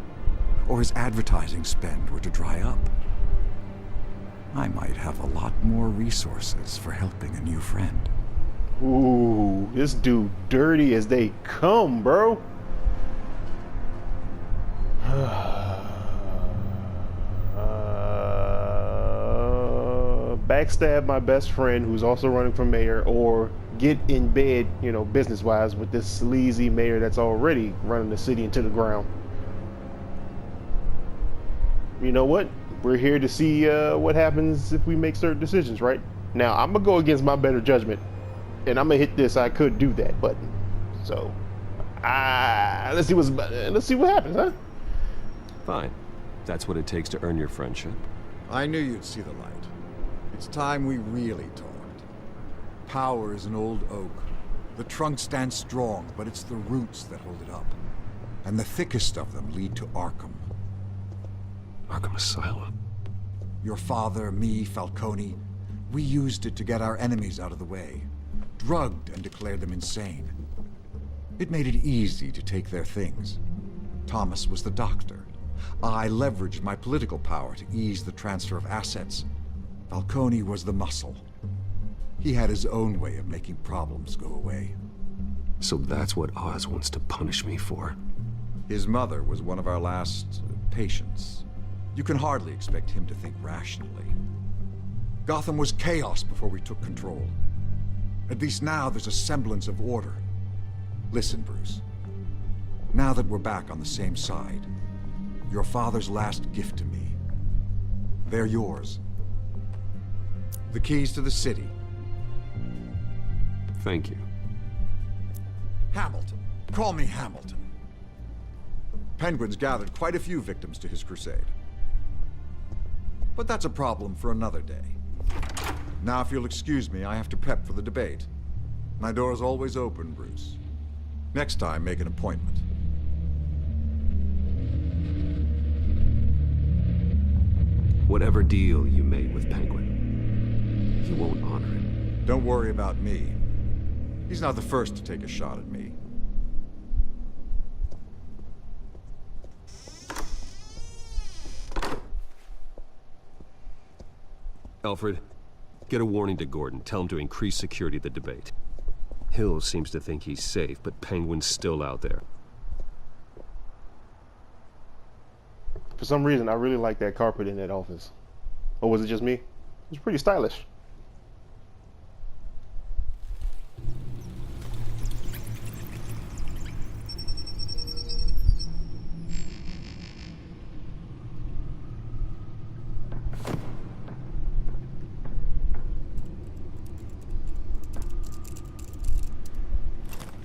or his advertising spend were to dry up, I might have a lot more resources for helping a new friend. Ooh, this dude dirty as they come, bro. Backstab my best friend who's also running for mayor, or get in bed, you know, business-wise with this sleazy mayor that's already running the city into the ground. You know what? We're here to see what happens if we make certain decisions, right? Now, I'm gonna go against my better judgment, and I'm gonna hit this "I could do that" button. So, let's see what happens, huh? Fine. That's what it takes to earn your friendship. I knew you'd see the light. It's time we really talked. Power is an old oak. The trunk stands strong, but it's the roots that hold it up. And the thickest of them lead to Arkham. Arkham Asylum? Your father, me, Falcone, we used it to get our enemies out of the way. Drugged and declared them insane. It made it easy to take their things. Thomas was the doctor. I leveraged my political power to ease the transfer of assets. Falcone was the muscle. He had his own way of making problems go away. So that's what Oz wants to punish me for. His mother was one of our last patients. You can hardly expect him to think rationally. Gotham was chaos before we took control. At least now there's a semblance of order. Listen, Bruce. Now that we're back on the same side, your father's last gift to me, they're yours. The keys to the city. Thank you. Hamilton. Call me Hamilton. Penguin's gathered quite a few victims to his crusade. But that's a problem for another day. Now, if you'll excuse me, I have to prep for the debate. My door is always open, Bruce. Next time, make an appointment. Whatever deal you made with Penguin, he won't honor it. Don't worry about me. He's not the first to take a shot at me. Alfred, get a warning to Gordon. Tell him to increase security at the debate. Hill seems to think he's safe, but Penguin's still out there. For some reason, I really like that carpet in that office. Or was it just me? It was pretty stylish.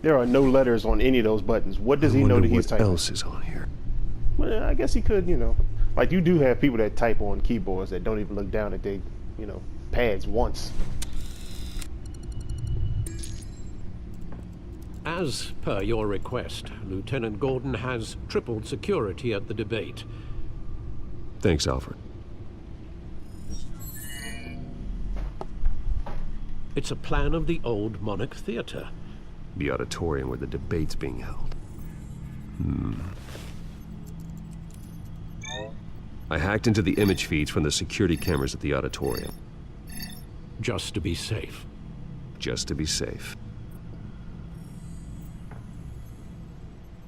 There are no letters on any of those buttons. What does he know that he's typing? What else is on here? Well, I guess he could, you know. Like, you do have people that type on keyboards that don't even look down at their, you know, pads once. As per your request, Lieutenant Gordon has tripled security at the debate. Thanks, Alfred. It's a plan of the old Monarch Theater. The auditorium where the debate's being held. I hacked into the image feeds from the security cameras at the auditorium. Just to be safe. Just to be safe.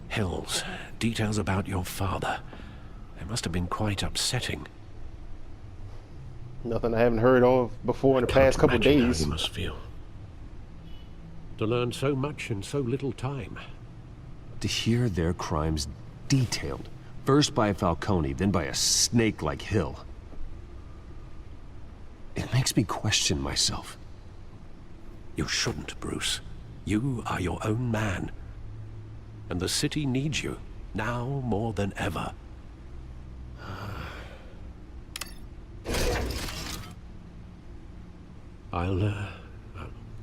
Hills, details about your father. They must have been quite upsetting. Nothing I haven't heard of before in the past couple days. How he must feel. To learn so much in so little time. To hear their crimes detailed. First by Falcone, then by a snake like Hill. It makes me question myself. You shouldn't, Bruce. You are your own man. And the city needs you, now more than ever. I'll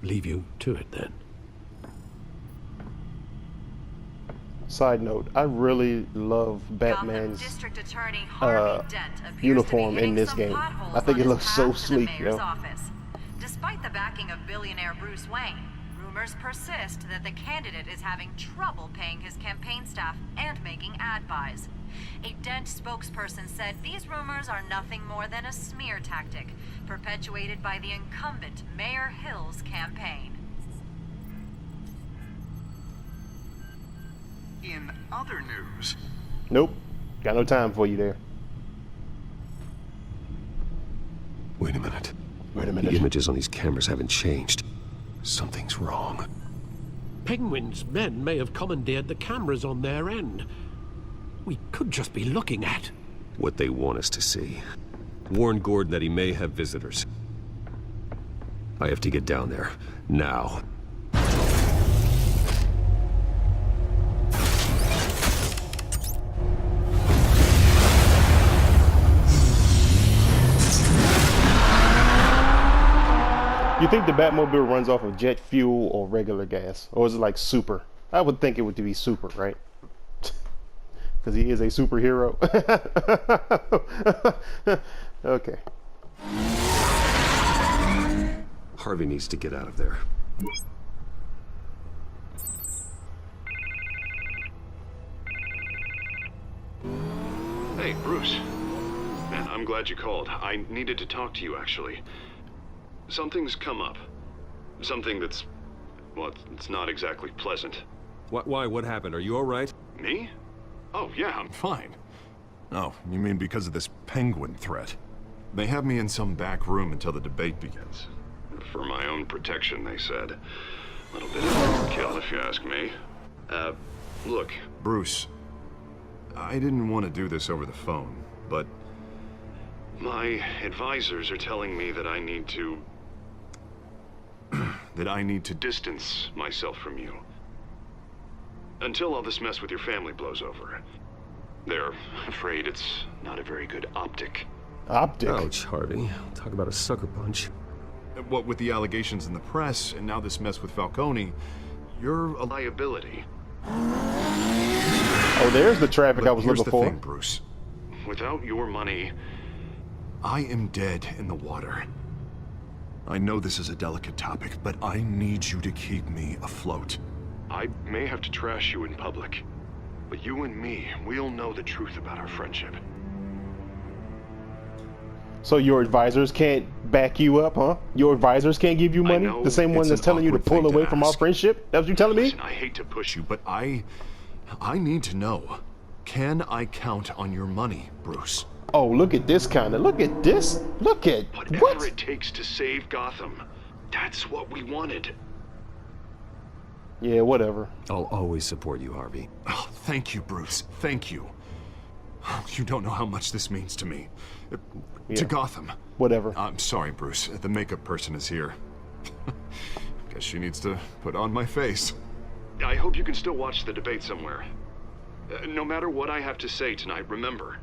leave you to it then. Side note, I really love Batman's uniform in this game. I think it looks so sleek, yo. Despite the backing of billionaire Bruce Wayne, rumors persist that the candidate is having trouble paying his campaign staff and making ad buys. A Dent spokesperson said these rumors are nothing more than a smear tactic, perpetuated by the incumbent Mayor Hill's campaign. In other news... Nope. Got no time for you there. Wait a minute. Wait a minute. The images on these cameras haven't changed. Something's wrong. Penguin's men may have commandeered the cameras on their end. We could just be looking at what they want us to see. Warn Gordon that he may have visitors. I have to get down there. Now. You think the Batmobile runs off of jet fuel or regular gas? Or is it like super? I would think it would be super, right? Because he is a superhero. Okay. Harvey needs to get out of there. Hey, Bruce. Man, I'm glad you called. I needed to talk to you, actually. Something's come up. Something that's... well, it's not exactly pleasant. Why? What happened? Are you all right? Me? Oh, yeah, I'm fine. Oh, you mean because of this penguin threat? They have me in some back room until the debate begins. For my own protection, they said. A little bit of overkill, if you ask me. Look, Bruce, I didn't want to do this over the phone, but my advisors are telling me that I need to... that I need to distance myself from you. Until all this mess with your family blows over. They're afraid it's not a very good optic. Optic? Ouch, Harvey. Talk about a sucker punch. What with the allegations in the press, and now this mess with Falcone, you're a liability. Oh, there's the traffic I was looking for. Here's the thing, Bruce. Without your money, I am dead in the water. I know this is a delicate topic, but I need you to keep me afloat. I may have to trash you in public, but you and me, we'll know the truth about our friendship. So your advisors can't back you up, huh? Your advisors can't give you money? The same one that's telling you to pull away from our friendship? That's what you're telling me? Listen, I hate to push you, but I need to know. Can I count on your money, Bruce? Oh, look at this kind of. Look at this. Look at whatever it takes to save Gotham. That's what we wanted. Yeah, whatever. I'll always support you, Harvey. Oh, thank you, Bruce. Thank you. You don't know how much this means to me. To Gotham. Whatever. I'm sorry, Bruce. The makeup person is here. Guess she needs to put on my face. I hope you can still watch the debate somewhere. No matter what I have to say tonight, remember,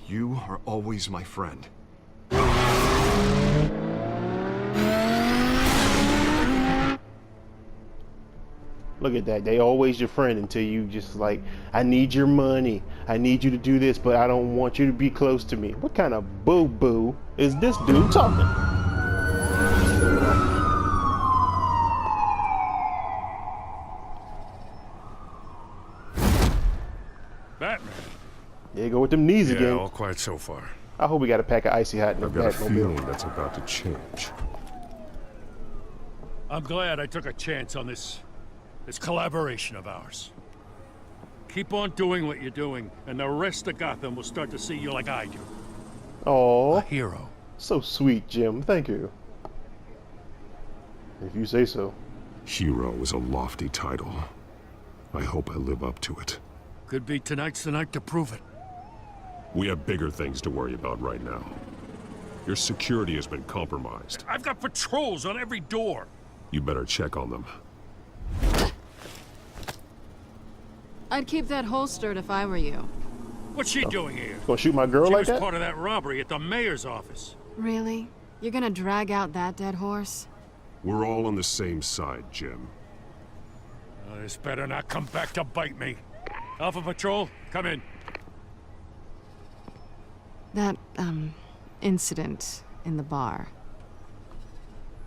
you are always my friend. Look at that. They always your friend until you just like, I need your money. I need you to do this, but I don't want you to be close to me. What kind of boo-boo is this dude talking? Batman. There you go with them knees yeah, again. all quiet so far. I hope we got a pack of icy hot in the I've got a feeling Batmobile. that's about to change. I'm glad I took a chance on this collaboration of ours. Keep on doing what you're doing, and the rest of Gotham will start to see you like I do. Oh, a hero. So sweet, Jim. Thank you. If you say so. Hero is a lofty title. I hope I live up to it. Could be tonight's the night to prove it. We have bigger things to worry about right now. Your security has been compromised. I've got patrols on every door. You better check on them. I'd keep that holstered if I were you. What's she doing here? Gonna shoot my girl She like was that? part of that robbery at the mayor's office. Really? You're gonna drag out that dead horse? We're all on the same side, Jim. This better not come back to bite me. Alpha Patrol, come in. That, incident in the bar.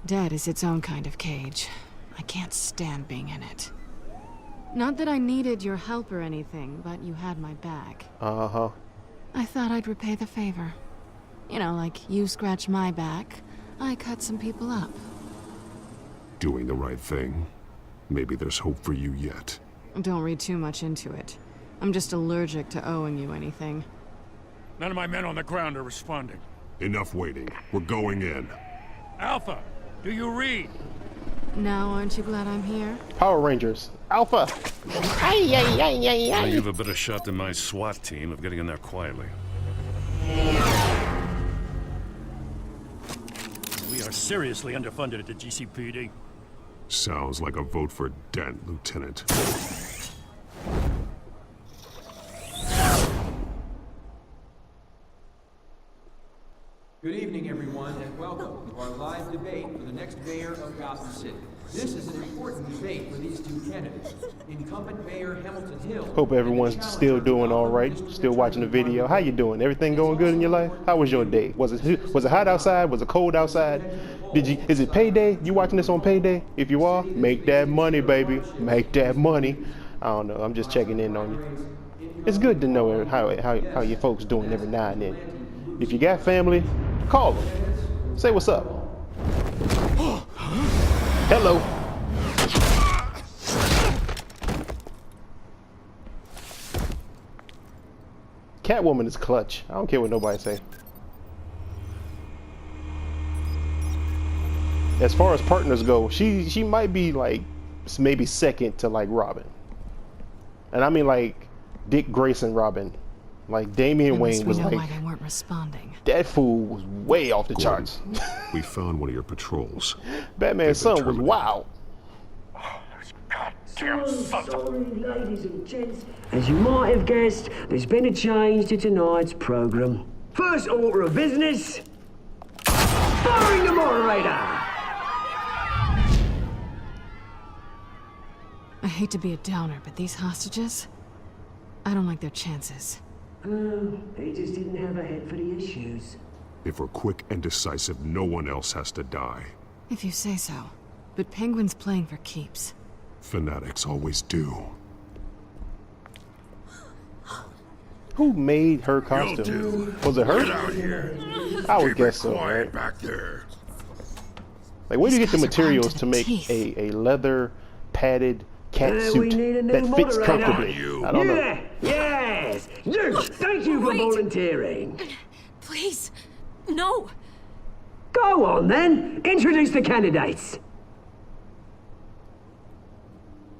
Dead is its own kind of cage. I can't stand being in it. Not that I needed your help or anything, but you had my back. Uh-huh. I thought I'd repay the favor. You know, like you scratch my back, I cut some people up. Doing the right thing. Maybe there's hope for you yet. Don't read too much into it. I'm just allergic to owing you anything. None of my men on the ground are responding. Enough waiting. We're going in. Alpha, do you read? Now, aren't you glad I'm here? Power Rangers. Alpha. Ay, ay, ay, ay, I ay. give a better shot than my SWAT team of getting in there quietly. We are seriously underfunded at the GCPD. Sounds like a vote for Dent, Lieutenant. Good evening, everyone, and welcome to our live debate for the next mayor of Gotham City. This is an important debate for these two candidates. Incumbent Mayor Hamilton Hill. Hope everyone's still doing all right. Still watching the video. How you doing? Everything going good in your life? How was your day? Was it hot outside? Was it cold outside? Is it payday? You watching this on payday? If you are, make that money, baby. Make that money. I don't know. I'm just checking in on you. It's good to know how your folks doing every now and then. If you got family, call them. Say what's up. Hello. Catwoman is clutch. I don't care what nobody say. As far as partners go, she might be like maybe second to like Robin. And I mean like Dick Grayson Robin. Like Damian Wayne was like, why they weren't responding. That fool was way off the charts. We found one of your patrols. Batman's son was wild. Sorry, ladies and gents. As you might have guessed, there's been a change to tonight's program. First order of business, firing the moderator. I hate to be a downer, but these hostages, I don't like their chances. They just didn't have a head for the issues. If we're quick and decisive, no one else has to die. If you say so. But Penguin's playing for keeps. Fanatics always do. Who made her costume? Was it her? Get out here. I would Keep guess it so, quiet right? back there. Like, where do you These get the guys are armed materials to to the make teeth. a leather padded cat We suit need a new that fits moderator. comfortably? I don't know. Yeah, yes. You. Thank you for Wait. volunteering. Please, no. Go on then. Introduce the candidates.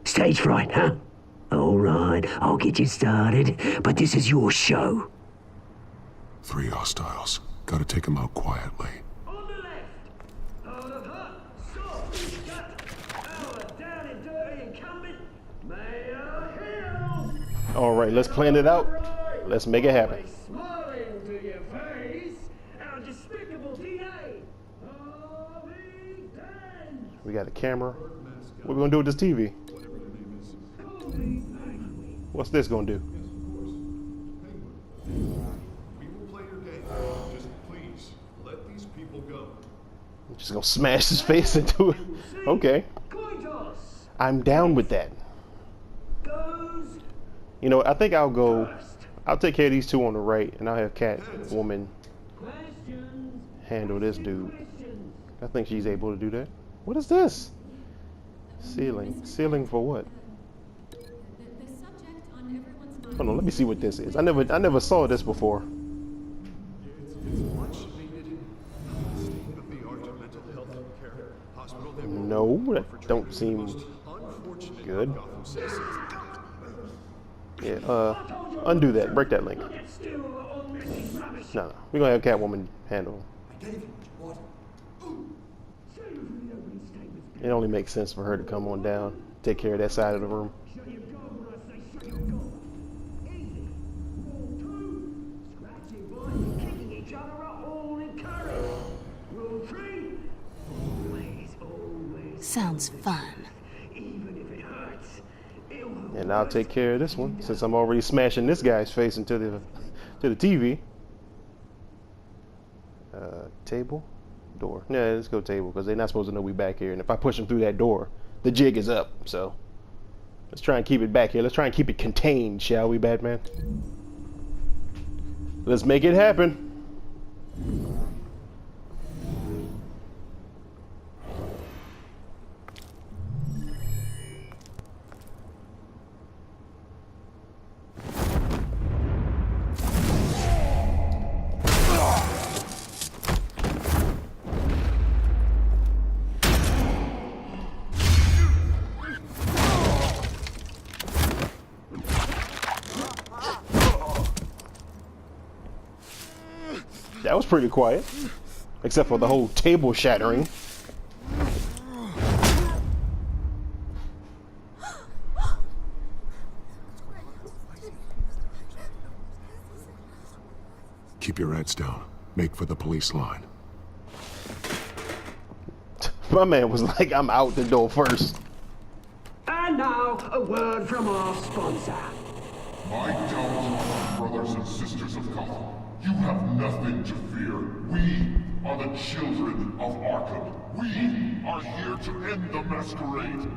Stage fright, huh? All right, I'll get you started, but this is your show. 3 hostiles. Gotta take them out quietly. On the left, out of hut, soft, gut, our down and dirty incumbent, Mayor Hill. All right, let's plan it out. Let's make it happen. Smiling to your face, our despicable DA, Harvey Dent. We got a camera. What we gonna do with this TV? What's this gonna do? We will play your game. Just please, let these people go. I'm just gonna smash his face into it. Okay. I'm down with that. You know, I think I'll take care of these two on the right, and I'll have Catwoman handle this dude. I think she's able to do that. What is this? Ceiling. Ceiling for what? Hold on, let me see what this is. I never saw this before. No, that don't seem good. Yeah, undo that. Break that link. No, we're gonna have Catwoman handle. It only makes sense for her to come on down, take care of that side of the room. Sounds fun. And I'll take care of this one since I'm already smashing this guy's face into the TV. Table, door. Yeah, let's go table because they're not supposed to know we back here. And if I push them through that door, the jig is up. So let's try and keep it back here. Let's try and keep it contained, shall we, Batman? Let's make it happen. That was pretty quiet, except for the whole table shattering. Keep your heads down. Make for the police line. My man was like, I'm out the door first. And now, a word from our sponsor. My gallant brothers and sisters of Gotham, you have nothing to fear. We are the children of Arkham. We are here to end the masquerade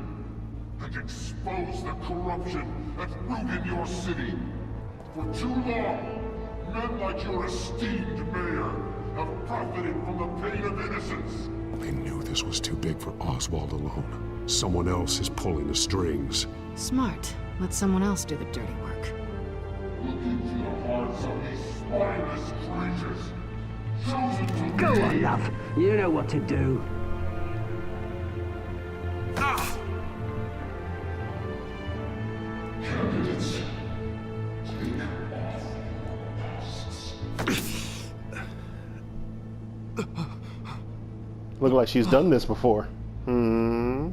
and expose the corruption at root in your city. For too long, men like your esteemed mayor have profited from the pain of innocence. They knew this was too big for Oswald alone. Someone else is pulling the strings. Smart. Let someone else do the dirty work. Look into the hearts of these spineless creatures, chosen to Go be. on, love. You know what to do. Candidates, take off masks. Look like she's done this before. Hmm.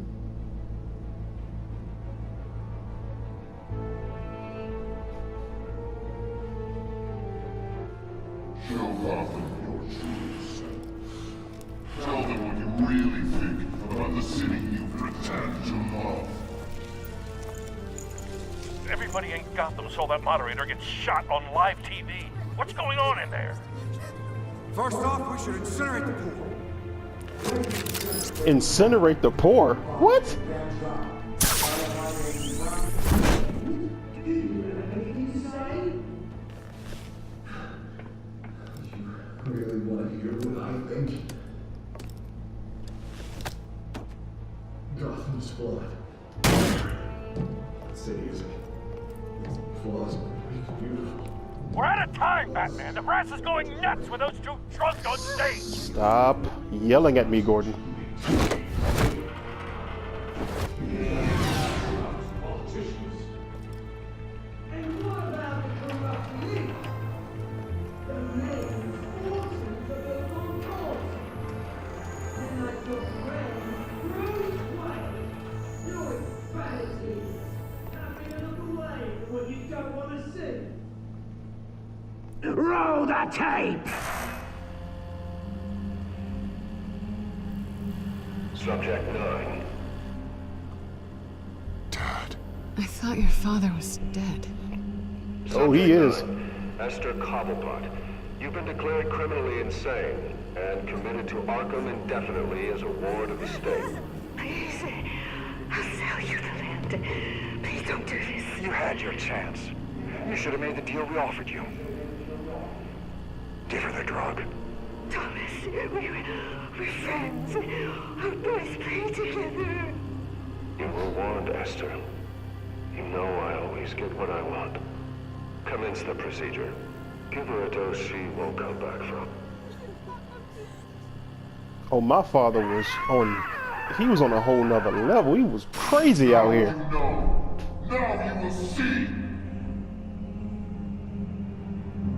Show Gotham your true self. Tell them what you really think about the city you pretend to love. Everybody in Gotham saw that moderator get shot on live TV. What's going on in there? First off, we should incinerate the pool. Incinerate the poor? What? Really want to hear what I think? Gotham's flawed. That city isn't. Its flaws make beautiful. We're out of time, Batman. The brass is going nuts with those two drunks on stage. Stop yelling at me, Gordon. Roll the tape! Subject 9. I thought your father was dead. Oh, he is. Esther Cobblepot, you've been declared criminally insane and committed to Arkham indefinitely as a ward of the state. Please, I'll sell you the land. Please don't do this. You had your chance. You should have made the deal we offered you. Give her the drug. Thomas, we're friends. Our boys play together. You were warned, Esther. You know I always get what I want. Commence the procedure. Give her a dose she won't come back from. Oh, my father was on. He was on a whole nother level. He was crazy out here. Now you will see.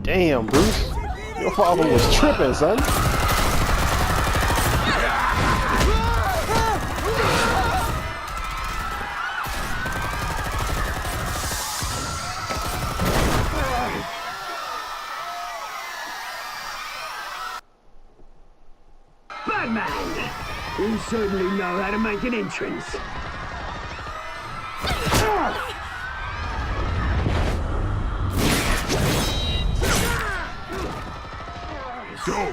Damn, Bruce. Your father was tripping, son. You certainly know how to make an entrance. Go!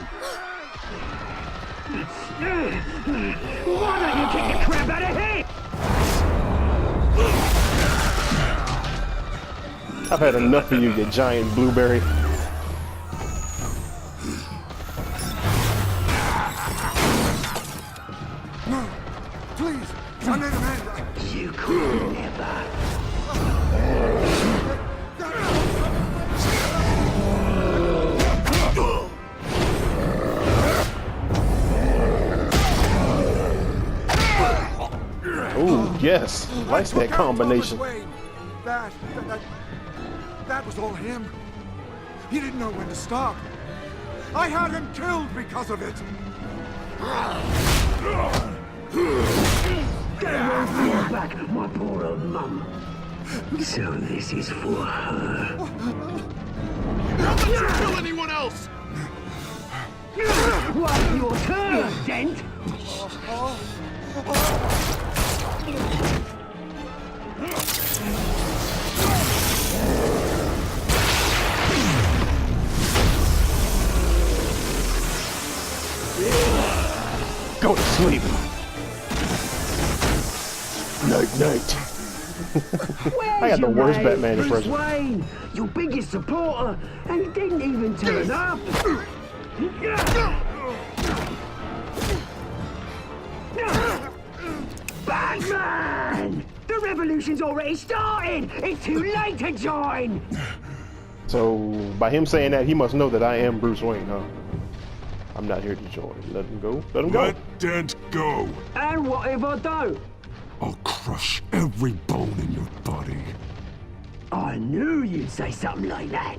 Why don't you kick the crap out of here? I've had enough of you, you giant blueberry. No, please, I need a man. You could never. Ooh, yes. Likes that combination. That was all him. He didn't know when to stop. I had him killed because of it. Get away from your back, my poor old mum. So this is for her. Don't let you kill anyone else! What's your turn, Dent? Go to sleep. Night, night. I got the worst Batman impression. Wayne, your biggest supporter, and he didn't even turn up. Batman! The revolution's already started! It's too late to join! So, by him saying that, he must know that I am Bruce Wayne, huh? I'm not here to join. Let him go. Let him go. Let Dent go. And what if I don't? I'll crush every bone in your body. I knew you'd say something like that.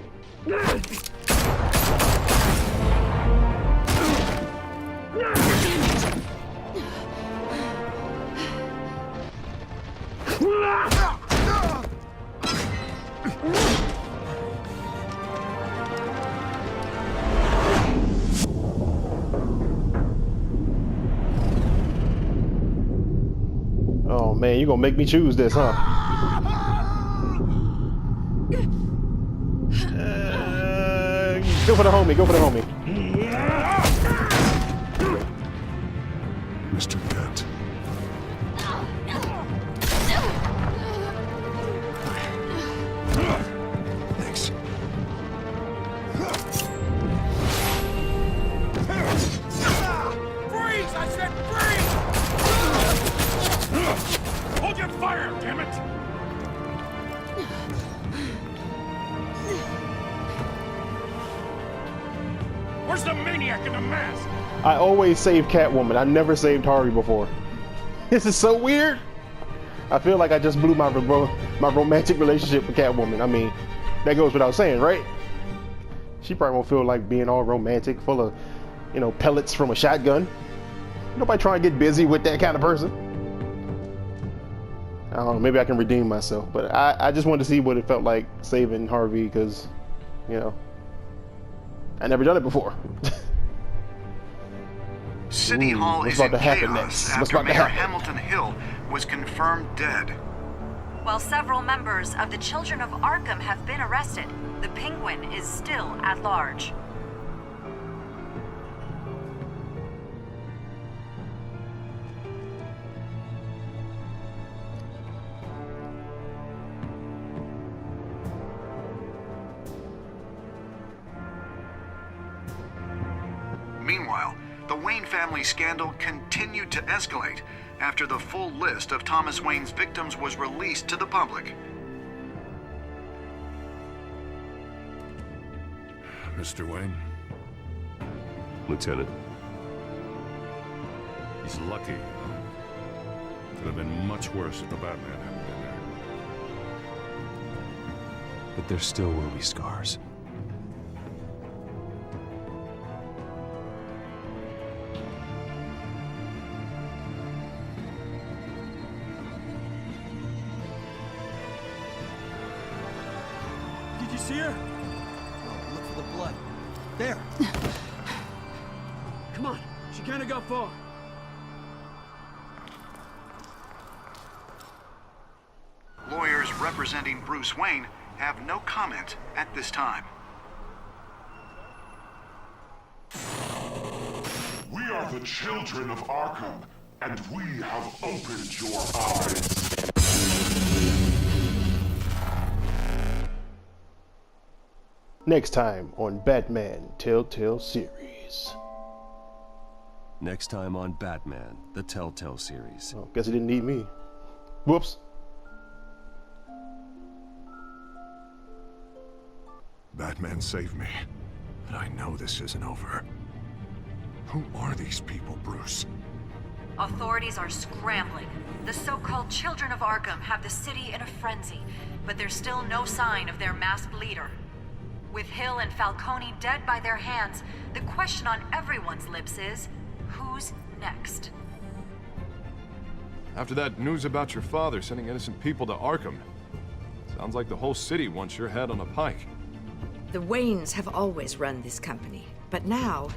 Oh man, you gonna make me choose this, huh? Go for the homie, go for the homie. Mr. Dent. Thanks. Freeze! I said freeze! Hold your fire, damn it! Where's the maniac in the mask? I always save Catwoman. I never saved Harvey before. This is so weird. I feel like I just blew my romantic relationship with Catwoman. I mean, that goes without saying, right? She probably won't feel like being all romantic, full of, you know, pellets from a shotgun. Nobody trying to get busy with that kind of person. I don't know, maybe I can redeem myself, but I just wanted to see what it felt like saving Harvey because, you know, I never done it before. City Hall what's is about in to happen chaos next? What's after about to Mayor happen? Hamilton Hill was confirmed dead. While several members of the Children of Arkham have been arrested, the Penguin is still at large. Meanwhile, the Wayne family scandal continued to escalate after the full list of Thomas Wayne's victims was released to the public. Mr. Wayne? Lieutenant. He's lucky. Could have been much worse if the Batman hadn't been there. But there still will be scars. Did you see her? Oh, look for the blood. There. Come on, she can't have got far. lawyers representing Bruce Wayne have no comment at this time. We are the children of Arkham, and we have opened your eyes. Next time on Batman Telltale Series. Next time on Batman, the Telltale Series. Oh, guess he didn't need me. Whoops. Batman saved me, but I know this isn't over. Who are these people, Bruce? Authorities are scrambling. The so-called Children of Arkham have the city in a frenzy, but there's still no sign of their masked leader. With Hill and Falcone dead by their hands, the question on everyone's lips is, who's next? After that news about your father sending innocent people to Arkham, sounds like the whole city wants your head on a pike. The Waynes have always run this company, but now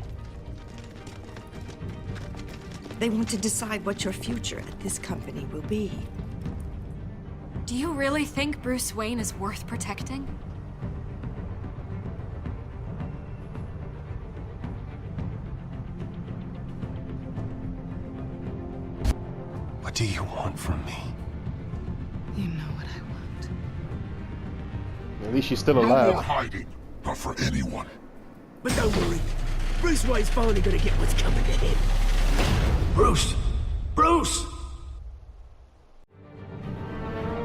they want to decide what your future at this company will be. Do you really think Bruce Wayne is worth protecting? What do you want from me? You know what I want. At least she's still No alive. more hiding, not for anyone. But don't worry, Bruce Wayne's finally gonna get what's coming to him. Bruce! Bruce!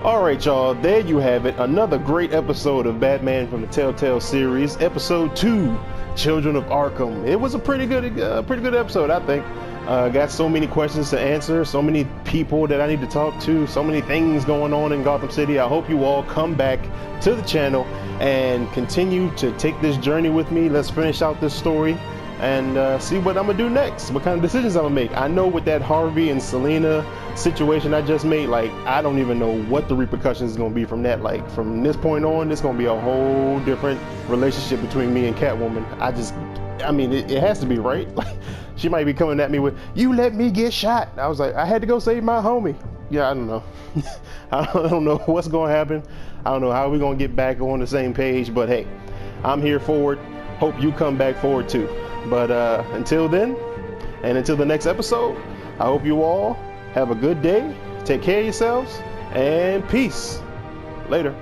Alright y'all, there you have it. Another great episode of Batman from the Telltale series. Episode 2, Children of Arkham. It was a pretty good episode, I think. Got so many questions to answer, so many people that I need to talk to, so many things going on in Gotham City. I hope you all come back to the channel and continue to take this journey with me. Let's finish out this story and see what I'm gonna do next, what kind of decisions I'm gonna make. I know with that Harvey and Selena situation I just made, like, I don't even know what the repercussions is gonna be from that. Like, from this point on, it's gonna be a whole different relationship between me and Catwoman. I mean, it has to be, right? Like, she might be coming at me with, "You let me get shot." I was like, I had to go save my homie. Yeah, I don't know. I don't know what's gonna happen. I don't know how we're gonna get back on the same page, but hey, I'm here for it. Hope you come back for it too. But until then, and until the next episode, I hope you all have a good day, take care of yourselves, and peace. Later.